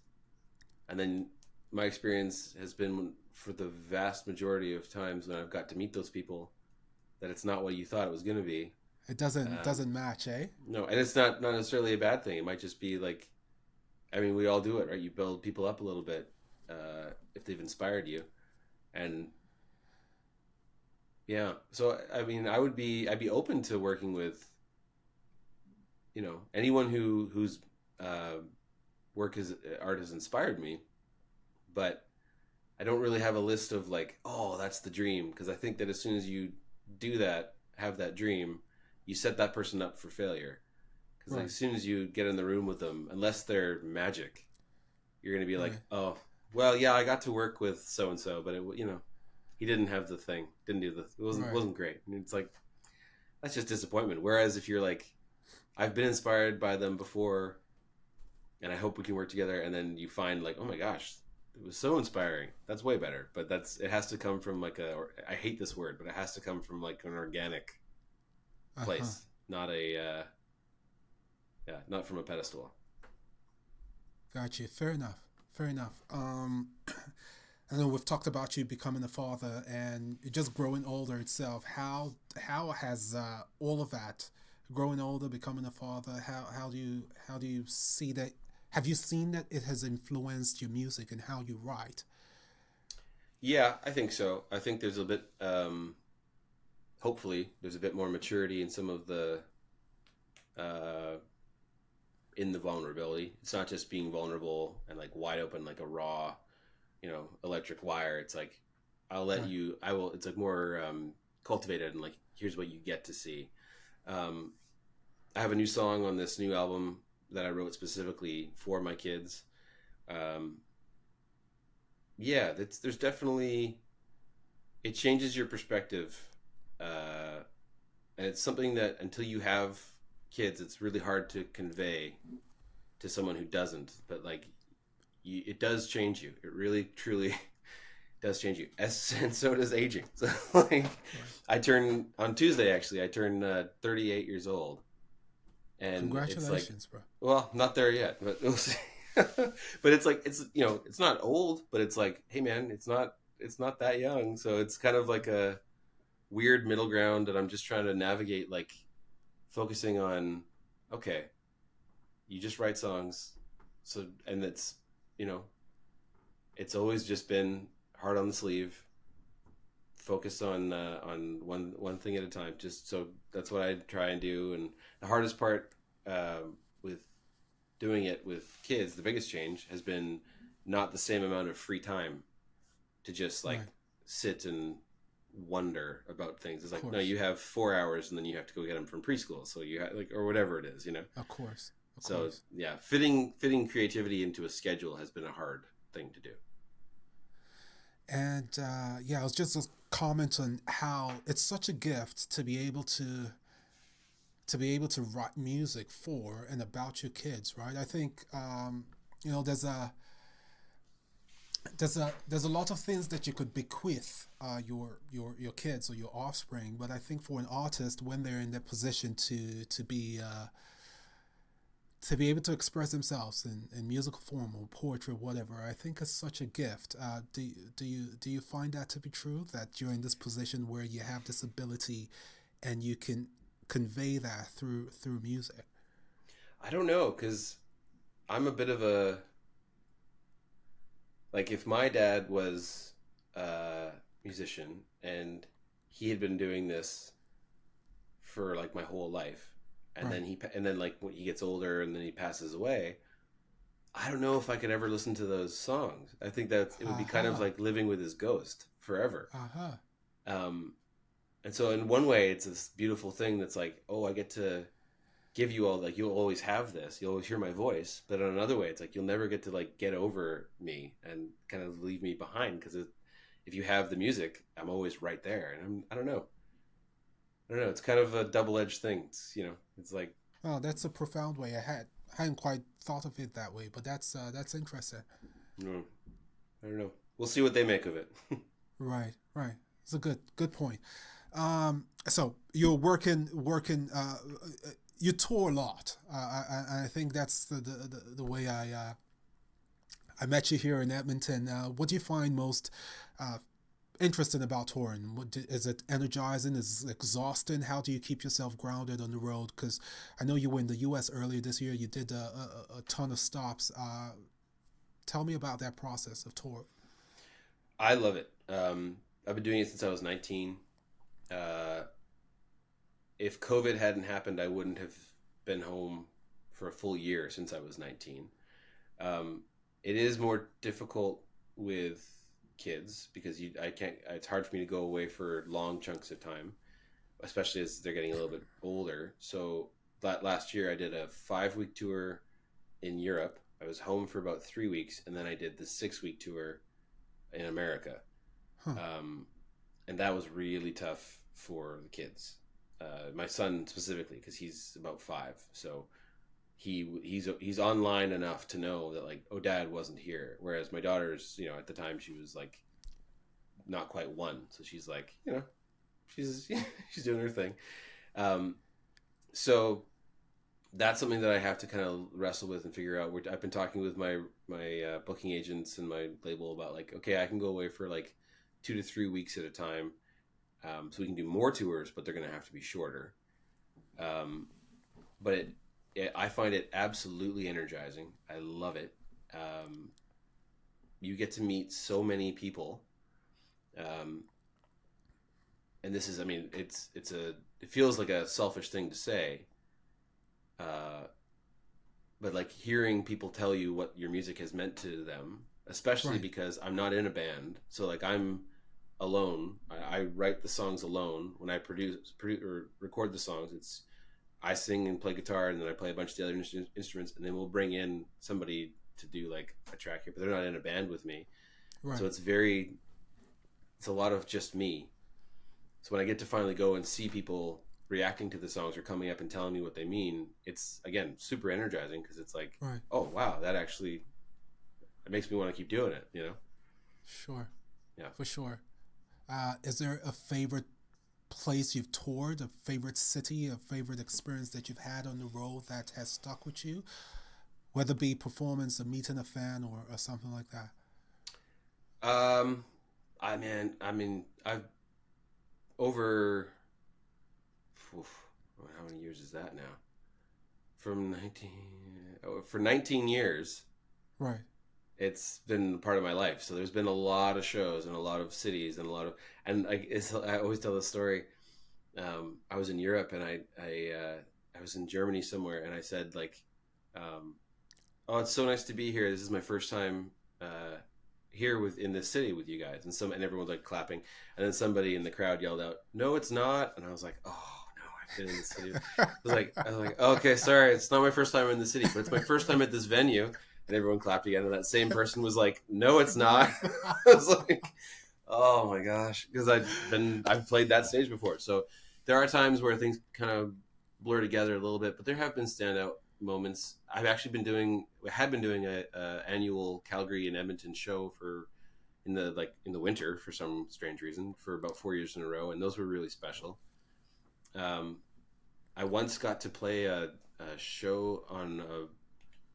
and then my experience has been for the vast majority of times when I've got to meet those people that it's not what you thought it was going to be. It doesn't Um, doesn't match, eh? no, and it's not necessarily a bad thing. It might just be like, I mean, we all do it, right? You build people up a little bit if they've inspired you, and yeah. So I mean, I'd be open to working with anyone whose uh, work as art has inspired me, but I don't really have a list of like, oh, that's the dream, because I think that as soon as you do that, have that dream, you set that person up for failure. Because like, Right, as soon as you get in the room with them, unless they're magic, you're gonna be like, right, oh, well, yeah, I got to work with so and so, but he didn't have the thing, didn't do the, it right. wasn't great. And it's like that's just disappointment. Whereas if you're like, I've been inspired by them before, and I hope we can work together, and then you find like, oh my gosh, it was so inspiring. That's way better. But it has to come from like I hate this word, but it has to come from like an organic Uh huh. place, not a yeah, not from a pedestal. Got you. Fair enough. Fair enough. I know we've talked about you becoming a father and just growing older itself. How has all of that, growing older, becoming a father, how do you see that? Have you seen that it has influenced your music and how you write? Yeah, I think so. I think there's a bit, hopefully, there's a bit more maturity in some of the, uh, in the vulnerability. It's not just being vulnerable and like wide open, like a raw, electric wire. It's like, Right. I will, it's like more, cultivated and like, here's what you get to see. Um, I have a new song on this new album that I wrote specifically for my kids. Um, yeah, there's definitely, it changes your perspective. Uh, and it's something that until you have kids, it's really hard to convey to someone who doesn't. But like, it does change you. It really, truly does change you. And so does aging. So like, Right. I turn on Tuesday. Actually, I turn 38 years old, and it's like, Congratulations, bro. well, not there yet, but we'll see. But it's like it's not old, but it's like, hey man, it's not that young. So it's kind of like a weird middle ground that I'm just trying to navigate, like focusing on, okay, you just write songs, so and you know it's always just been hard on the sleeve, focus on one thing at a time. Just so that's what I try and do. And the hardest part, with doing it with kids, the biggest change has been not the same amount of free time to just like Right. sit and wonder about things. It's Of like, no, course. you have 4 hours and then you have to go get them from preschool. So you have like, or whatever it is. Of course. Of So course. yeah, fitting creativity into a schedule has been a hard thing to do. And yeah, I was just comment on how it's such a gift to be able to write music for and about your kids, right? I think there's a lot of things that you could bequeath your kids or your offspring, but I think for an artist when they're in that position to be able to express themselves in musical form or poetry or whatever, I think is such a gift. Do you find that to be true, that you're in this position where you have this ability and you can convey that through music? I don't know, because I'm a bit of a, like, if my dad was a musician and he had been doing this for like my whole life, and Right. then like when he gets older and then he passes away, I don't know if I could ever listen to those songs. I think that it would be kind of Aha. like living with his ghost forever. Aha. Um, and so in one way, it's this beautiful thing that's like, oh, I get to give you all, like, you'll always have this, you'll always hear my voice. But in another way, it's like you'll never get to like get over me and kind of leave me behind, because if you have the music, I'm always right there. And I don't know. It's kind of a double edged thing. It's like, Well, that's a profound way. I hadn't quite thought of it that way, but that's interesting. mm, I don't know. We'll see what they make of it. Right, right. It's a good point. So you're working. You tour a lot. I think that's the way I met you here in Edmonton. What do you find most uh, interesting about touring? Is it energizing? Is it exhausting? How do you keep yourself grounded on the road? Because I know you were in the U.S. earlier this year. You did a ton of stops. Tell me about that process of tour. I love it. I've been doing it since I was 19. Uh, if COVID hadn't happened, I wouldn't have been home for a full year since I was 19. Um, it is more difficult with kids because I can't. It's hard for me to go away for long chunks of time, especially as they're getting a little bit older. So that last year, I did a 5 week tour in Europe. I was home for about 3 weeks, and then I did the 6 week tour in America. Huh. Um, and that was really tough for the kids. My son specifically, because he's about 5, so he's online enough to know that, like, oh, dad wasn't here. Whereas my daughter's, at the time she was like not quite 1, so she's like, she's she's doing her thing. Um, so that's something that I have to kind of wrestle with and figure out. I've been talking with my booking agents and my label about like, okay, I can go away for like 2 to 3 weeks at a time, so we can do more tours, but they're going to have to be shorter. Um, but I find it absolutely energizing. I love it. Um, you get to meet so many people, um, and this is, I mean, it feels like a selfish thing to say, uh, but like hearing people tell you what your music has meant to them, especially Right. because I'm not in a band, so like I'm alone. I write the songs alone. When I produce or record the songs, it's I sing and play guitar, and then I play a bunch of the other instruments, and then we'll bring in somebody to do like a track here, but they're not in a band with me. So Right. it's a lot of just me. So when I get to finally go and see people reacting to the songs or coming up and telling me what they mean, it's again super energizing because it's like, Right. oh wow, that actually it makes me want to keep doing it. You know? Sure. Yeah. For sure. Is there a favorite place you've toured, a favorite city, a favorite experience that you've had on the road that has stuck with you? Whether it be performance, or meeting a fan, or something like that. Um, I mean, I've over oof, how many years is that now? From 19 for 19 years, Right. it's been part of my life. So there's been a lot of shows and a lot of cities and a lot of and I always tell the story. I was in Europe and I was in Germany somewhere and I said like, um, "Oh, it's so nice to be here. This is my first time here in this city with you guys." And everyone was like clapping, and then somebody in the crowd yelled out, "No, it's not!" And I was like, "Oh no, I've been in the city." I was like, oh, "Okay, sorry, it's not my first time in the city, but it's my first time at this venue." And everyone clapped again, and that same person was like, "No, it's No, not." it's not. I was like, "Oh my gosh," because I've played that stage before, so there are times where things kind of blur together a little bit, but there have been standout moments. Had been doing a annual Calgary and Edmonton show for in the winter for some strange reason for about 4 years in a row, and those were really special. Um, I once got to play a show on a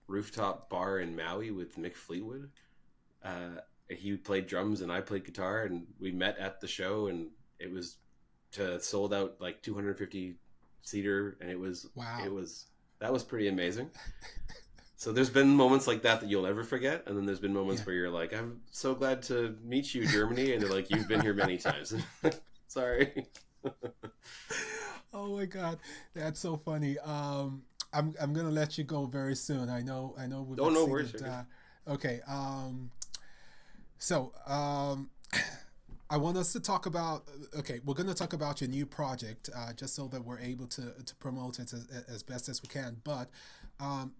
rooftop bar in Maui with Mick Fleetwood. He played drums and I played guitar, and we met at the show, and it was to sold out like 250 seater, and it Wow. was that was pretty amazing. So there's been moments like that you'll never forget, and then there's been Yeah. moments where you're like, "I'm so glad to meet you, Germany," and they're like, "You've been here many times." Sorry. Oh my God, that's so funny. I'm gonna let you go very soon. I know we've Oh no worries. exceeded. Okay. So I want us to talk about. Okay, we're gonna talk about your new project, just so that we're able to promote it as best as we can. But um,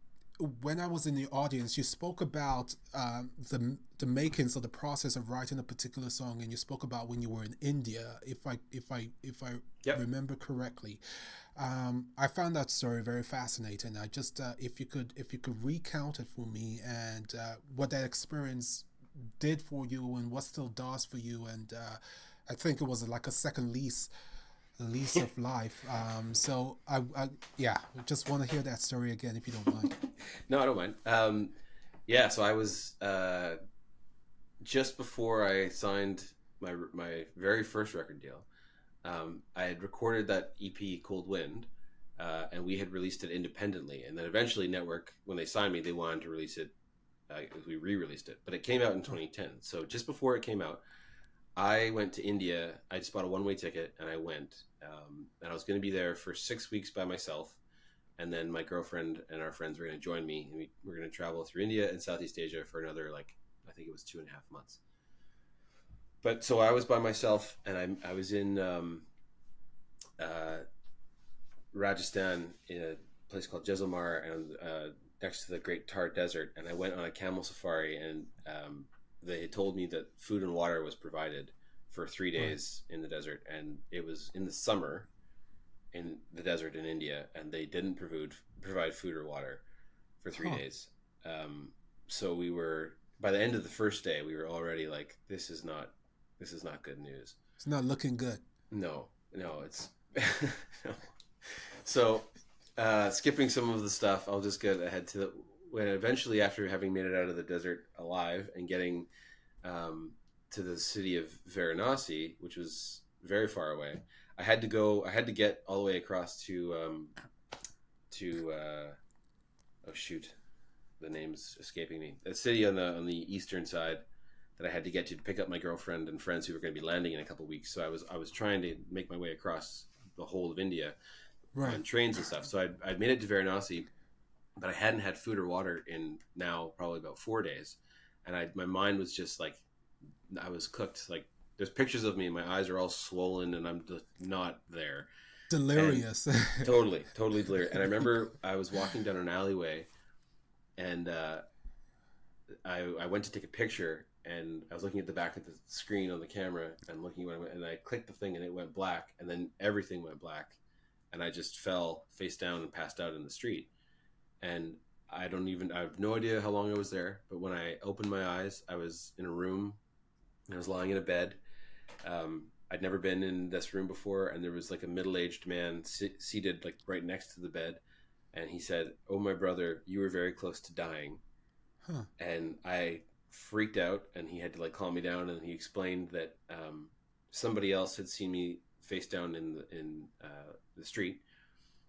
when I was in the audience, you spoke about the makings of the process of writing a particular song, and you spoke about when you were in India, if I Yep. remember correctly. I found that story very fascinating. I just if you could recount it for me, and what that experience did for you and what still does for you, and I think it was like a second lease of life. So I yeah, just want to hear that story again if you don't mind. No, I don't mind. Yeah, so I was just before I signed my very first record deal. I had recorded that EP Cold Wind, and we had released it independently. And then eventually, Network, when they signed me, they wanted to release it. We re-released it, but it came out in Right. 2010. So just before it came out, I went to India. I just bought a one-way ticket, and I went. And I was going to be there for 6 weeks by myself. And then my girlfriend and our friends were going to join me, and we were going to travel through India and Southeast Asia for another I think it was 2.5 months. But so I was by myself, and I was in uh, Rajasthan in a place called Jaisalmer, and next to the Great Thar Desert. And I went on a camel safari, and they had told me that food and water was provided for three Right. days in the desert, and it was in the summer in the desert in India, and they didn't provide food or water for three Huh. days. Um, so we were by the end of the first day, we were already like, this is not good news. It's not looking good. No, no, it's no. So skipping some of the stuff, I'll just get ahead to when eventually, after having made it out of the desert alive and getting to the city of Varanasi, which was very far away, I had to go. I had to get all the way across to oh shoot, the name's escaping me. A city on the eastern side that I had to get to pick up my girlfriend and friends who were going to be landing in a couple of weeks. So I was trying to make my way across the whole of India Right. on trains and stuff. So I'd made it to Varanasi, but I hadn't had food or water in now probably about 4 days, and my mind was just like I was cooked. Like there's pictures of me, and my eyes are all swollen, and I'm just not there. And Delirious. totally delirious. And I remember I was walking down an alleyway, and I went to take a picture, and I was looking at the back of the screen on the camera and looking when and I clicked the thing, and it went black, and then everything went black, and I just fell face down and passed out in the street. And I have no idea how long I was there, but when I opened my eyes, I was in a room. I was lying in a bed. I'd never been in this room before, and there was like a middle-aged man seated like right next to the bed, and he said, "Oh, my brother, you were very close to dying." Huh. And I freaked out, and he had to like calm me down, and he explained that somebody else had seen me face down in the street,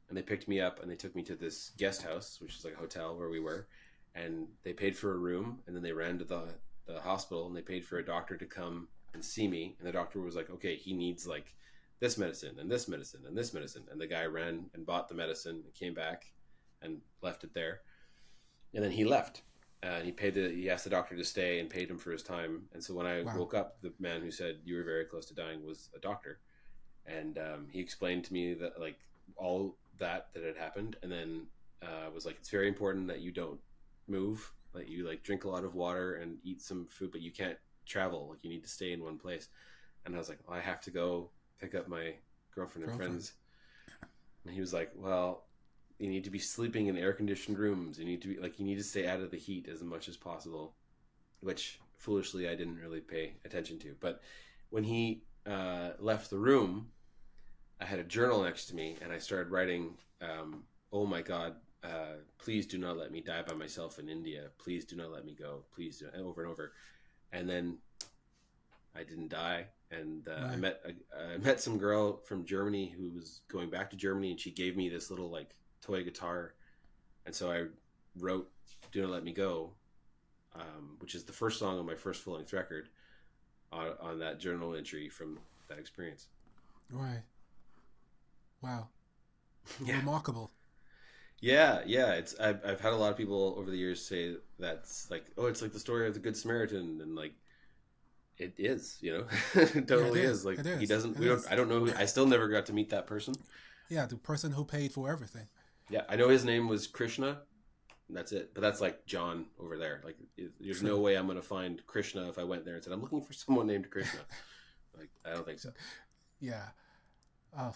and they picked me up and they took me to this guest house, which is like a hotel where we were, and they paid for a room, and then they ran to the hospital and they paid for a doctor to come and see me, and the doctor was like, okay, he needs like this medicine and this medicine and this medicine, and the guy ran and bought the medicine and came back and left it there, and then he left. And he asked the doctor to stay and paid him for his time. And so when I Wow. woke up, the man who said you were very close to dying was a doctor, and he explained to me that like all that had happened, and then was like, it's very important that you don't move, that you like drink a lot of water and eat some food, but you can't travel, like you need to stay in one place. And I was like, well, I have to go pick up my girlfriend and friends. And he was like, well, you need to be sleeping in air conditioned rooms, you need to be like, you need to stay out of the heat as much as possible, which foolishly I didn't really pay attention to. But when he left the room, I had a journal next to me, and I started writing, "Oh my God, please do not let me die by myself in India. Please do not let me go. Please do," over and over. And then I didn't die, and I Right. met some girl from Germany who was going back to Germany, and she gave me this little like toy guitar, and so I wrote "Do Not Let Me Go," which is the first song on my first full length record, on that journal entry from that experience. Right. Wow. Yeah. Remarkable. Yeah. I've had a lot of people over the years say that's like, oh, it's like the story of the Good Samaritan, and like it is, it Yeah, it totally is. is. Like It he is. doesn't. It We don't. is. I don't know. I still never got to meet that person. Yeah, the person who paid for everything. Yeah, I know his name was Krishna. And that's it. But that's like John over there. Like, there's no True. way I'm gonna find Krishna if I went there and said I'm looking for someone named Krishna. Like, I don't think so. Yeah. Uh,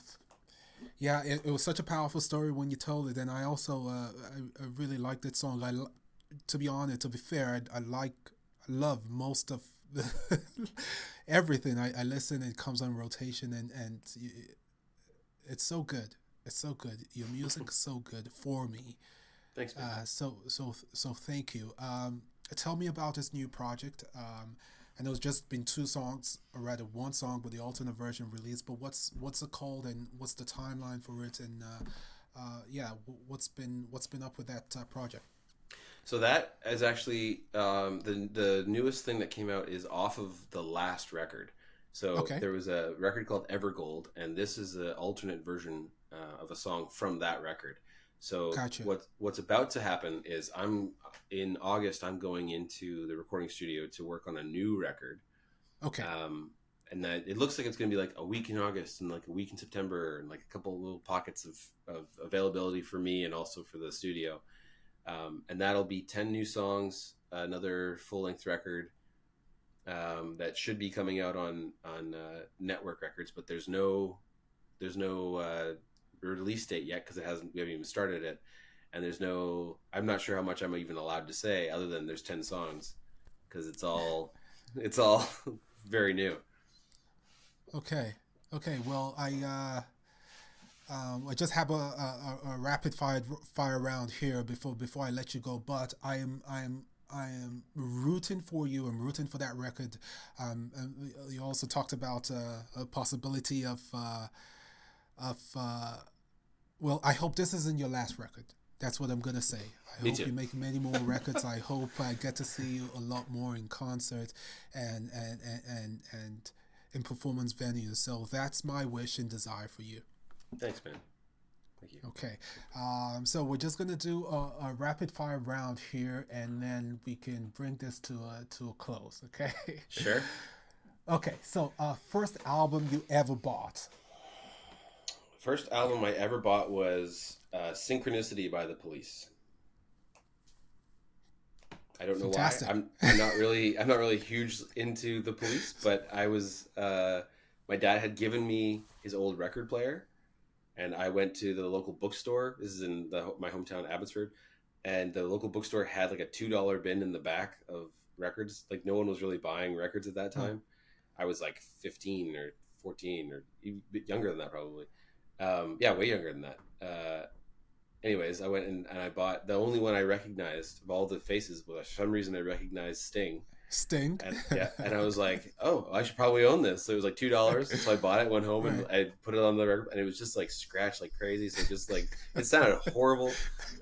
yeah, it was such a powerful story when you told it, and I also I really liked that song. To be honest, to be fair, I love most of everything. I listen. It comes on rotation, it's so good. It's so good. Your music is so good for me. Thanks, man. So thank you. Tell me about this new project. I know it's just been two songs, or rather one song with the alternate version released. But what's it called, and what's the timeline for it? And yeah, what's been up with that project? So that is actually the newest thing that came out is off of the last record. So Okay, there was a record called Evergold, and this is the alternate version of a song from that record. So gotcha. what's about to happen is I'm in August. I'm going into the recording studio to work on a new record, Okay, and that it looks like it's going to be like a week in August and like a week in September, and like a couple little pockets of availability for me and also for the studio. And that'll be 10 new songs, another full length record that should be coming out on network records, but there's no release date yet because we haven't even started it, and I'm not sure how much I'm even allowed to say other than there's 10 songs because it's all very new. okay, okay. Well, I just have a rapid fire round here before I let you go. But I am rooting for you. I'm rooting for that record. And you also talked about a possibility of well, I hope this isn't your last record. That's what I'm gonna say. I Me hope too. you make many more records. I hope I get to see you a lot more in concerts and in performance venues. So that's my wish and desire for you. Thanks, man. Thank you. Okay. So we're just gonna do a rapid fire round here, and then we can bring this to a close. Okay. Sure. Okay. So first album you ever bought. First album I ever bought was Synchronicity by the Police. I don't know why. Fantastic. I'm not really huge into the Police, but I was my dad had given me his old record player, and I went to the local bookstore. This is in my hometown, Abbotsford, and the local bookstore had like a $2 bin in the back of records. Like no one was really buying records at that Huh. time. I was like 15 or 14 or even a bit younger than that probably. Yeah, way younger than that. Anyways, I went and I bought the only one I recognized of all the faces. But for some reason, I recognized Sting, Sting. and yeah, and I was like, "Oh, I should probably own this." So it was like $2, so I bought it, went home, and Right. I put it on the record, and it was just like scratched like crazy. So just like it sounded horrible,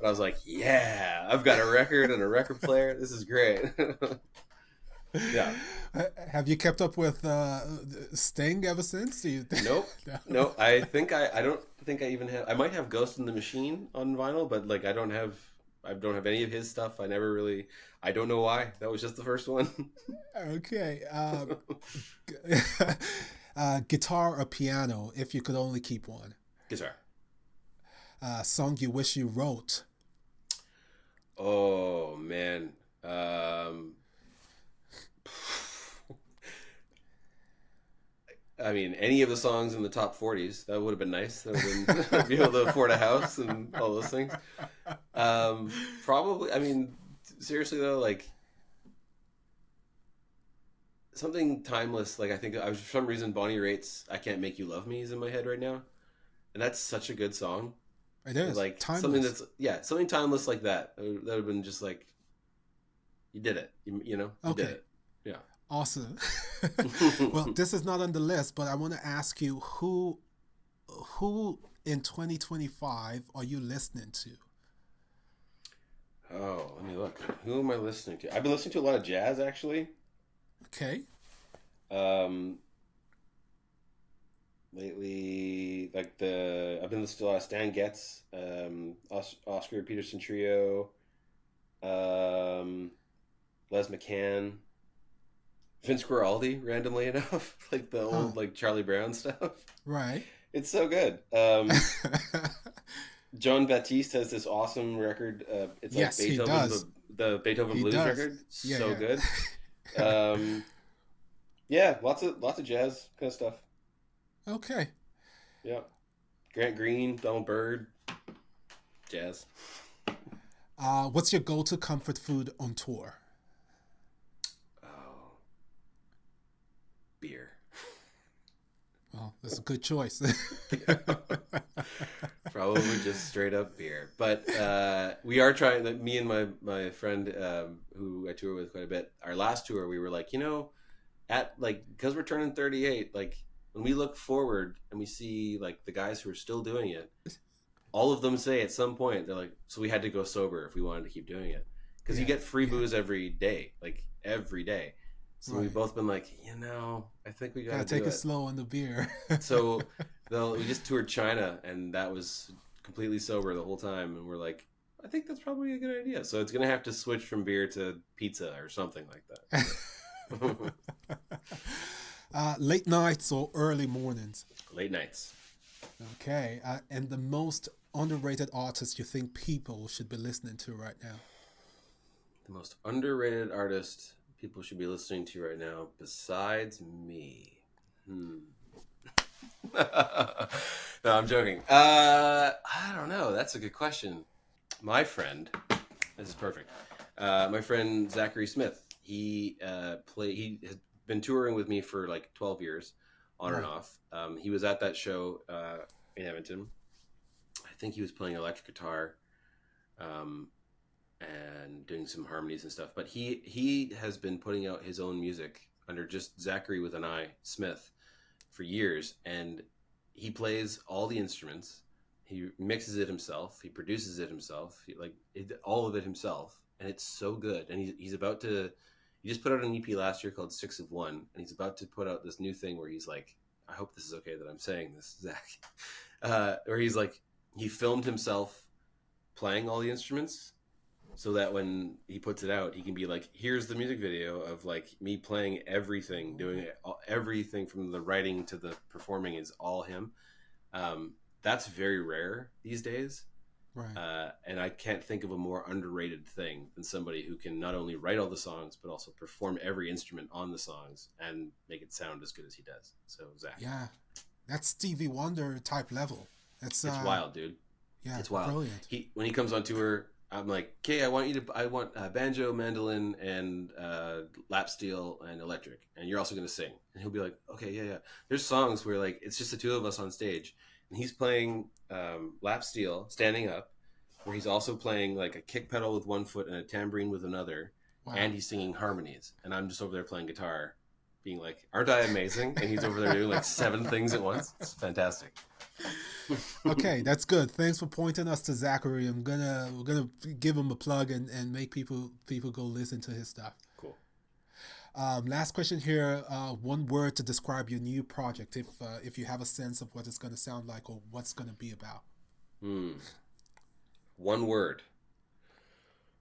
but I was like, "Yeah, I've got a record and a record player. This is great." Yeah. Have you kept up with Sting ever since? Do you Nope. No. No, I don't think I even have. I might have Ghost in the Machine on vinyl, but like I don't have any of his stuff. I never really. I don't know why. That was just the first one. Okay. Guitar or piano, if you could only keep one. Guitar. Song you wish you wrote. Oh man. I mean, any of the songs in the top 40s, that would have been nice. That would have been be able to afford a house and all those things. Probably. I mean, seriously though, like something timeless. Like I think I was for some reason Bonnie Raitt's "I Can't Make You Love Me" is in my head right now, and that's such a good song. It is Like something timeless. that's something timeless like that. That would have been just like you did it. You did Okay. it. Yeah. Awesome. Well, this is not on the list, but I want to ask you who in 2025 are you listening to? Oh, let me look. Who am I listening to? I've been listening to a lot of jazz actually. Okay. Um, lately, like I've been listening to a lot of Stan Getz, Oscar Peterson Trio, um, Les McCann, Vince Guaraldi. Randomly enough, like the Huh. old like Charlie Brown stuff. Right. It's so good. John Baptiste has this awesome record. It's like Yes, he Beethoven, does. the Beethoven He blues does. record. Yeah, So yeah. good. Um, yeah, lots of jazz kind of stuff. Okay. Yeah, Grant Green, Donald Byrd, jazz. What's your go-to comfort food on tour? Oh, beer. Well, that's a good choice. Yeah. Probably just straight up beer. But we are trying. Like, me and my friend who I tour with quite a bit. Our last tour, we were like, at like because we're turning 38, like when we look forward and we see like the guys who are still doing it, all of them say at some point they're like, so we had to go sober if we wanted to keep doing it because you Yeah, get free yeah, booze every day, like every day. So we've right. both been like, I think we got Gotta to do take it it. slow on the beer. So we just toured China, and that was completely sober the whole time. And we're like, I think that's probably a good idea. So it's gonna have to switch from beer to pizza or something like that. Late nights or early mornings? Late nights. Okay. And the most underrated artist you think people should be listening to right now? The most underrated artist people should be listening to right now, besides me. No, I'm joking. I don't know. That's a good question. My friend, this is perfect. My friend Zachary Smith. He He has been touring with me for like 12 years, on and Right. off. He was at that show in Edmonton. think he was playing electric guitar, um, and doing some harmonies and stuff. But he has been putting out his own music under just Zachary with an I Smith for years, and he plays all the instruments. He mixes it himself. He produces it himself. All of it himself, and it's so good. And he's about to. He just put out an EP last year called 6 of 1, and he's about to put out this new thing where he's like, I hope this is okay that I'm saying this, Zach. Where he's like, he filmed himself playing all the instruments, so that when he puts it out, he can be like, here's the music video of like me playing everything, doing it, everything from the writing to the performing is all him. That's very rare these days. Right. And I can't think of a more underrated thing than somebody who can not only write all the songs, but also perform every instrument on the songs and make it sound as good as he does. So, Zach. Yeah. That's Stevie Wonder type level. It's wild, dude. Yeah, it's wild. Brilliant. When he comes on tour, I'm like, okay, I want banjo, mandolin, and lap steel and electric, and you're also going to sing. And he'll be like, okay, yeah. There's songs where like it's just the two of us on stage, and he's playing lap steel, standing up, where he's also playing like a kick pedal with one foot and a tambourine with another, wow. And he's singing harmonies, and I'm just over there playing guitar, being like, aren't I amazing? And he's over there doing like 7 things at once. It's fantastic. Okay, that's good. Thanks for pointing us to Zachary. We're gonna give him a plug and make people go listen to his stuff. Cool. Last question here. One word to describe your new project, if you have a sense of what it's gonna sound like or what's gonna be about. One word.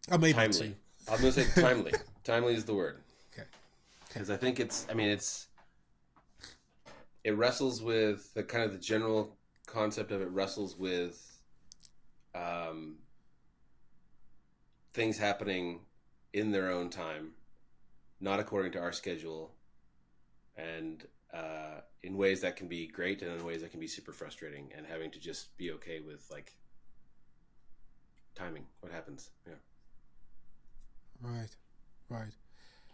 Maybe timely. Two. I'm gonna say timely. Timely is the word. Okay. Because I think it wrestles with the kind of the general concept of it, wrestles with things happening in their own time, not according to our schedule, and in ways that can be great and in ways that can be super frustrating, and having to just be okay with like timing, what happens. Yeah. Right.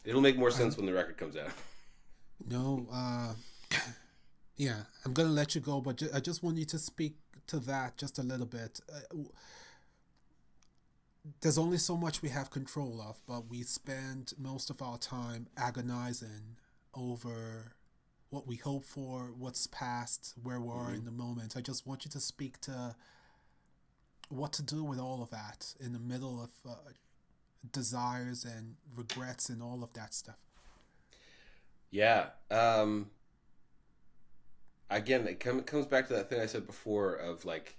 It'll make more sense when the record comes out. No, yeah, I'm gonna let you go, but I just want you to speak to that just a little bit. There's only so much we have control of, but we spend most of our time agonizing over what we hope for, what's past, where we are in the moment. I just want you to speak to what to do with all of that in the middle of desires and regrets and all of that stuff. Yeah. Again, it comes back to that thing I said before of like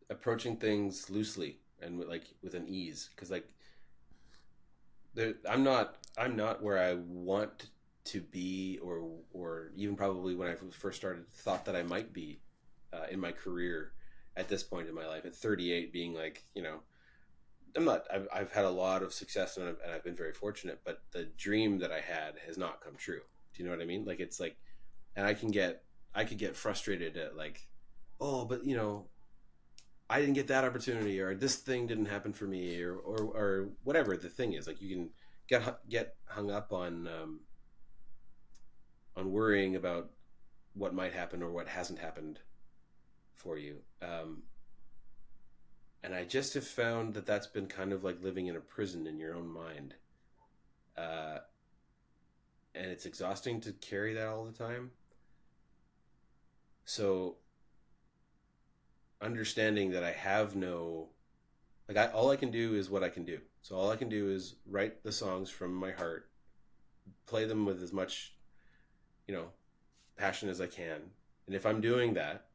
approaching things loosely and with an ease, because like I'm not where I want to be, or even probably when I first started thought that I might be in my career at this point in my life at 38, being like, I've had a lot of success and I've been very fortunate, but the dream that I had has not come true. Do you know what I mean? Like, it's like, and I could get frustrated at like, oh, but I didn't get that opportunity, or this thing didn't happen for me, or whatever the thing is. Like, you can get hung up on worrying about what might happen or what hasn't happened for you. And I just have found that that's been kind of like living in a prison in your own mind. And it's exhausting to carry that all the time. So understanding that I have all I can do is what I can do. So all I can do is write the songs from my heart, play them with as much, passion as I can. And if I'm doing that,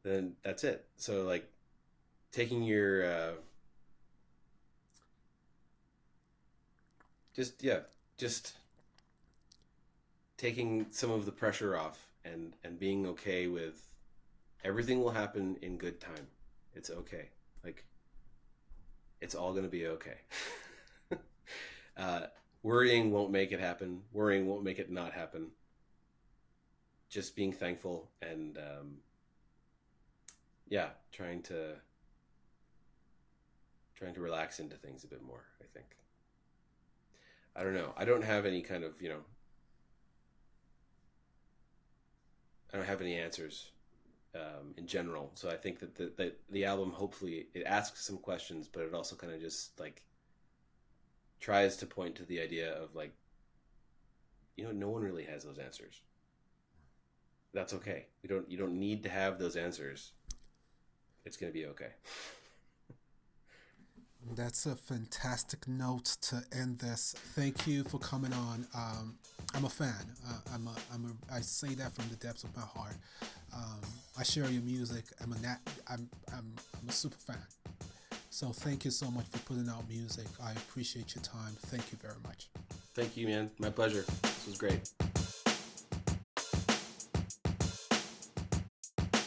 then that's it. So like taking your, just taking some of the pressure off and being okay with everything will happen in good time. It's okay. Like, it's all going to be okay. Worrying won't make it happen. Worrying won't make it not happen. Just being thankful and, trying to relax into things a bit more, I think. I don't know. I don't have any kind of, I don't have any answers in general. So I think that the album, hopefully it asks some questions, but it also kind of just like tries to point to the idea of like, no one really has those answers. That's okay. You don't need to have those answers. It's going to be okay. That's a fantastic note to end this. Thank you for coming on. I'm a fan. I say that from the depths of my heart. I share your music. I'm a super fan. So thank you so much for putting out music. I appreciate your time. Thank you very much. Thank you, man. My pleasure. This was great.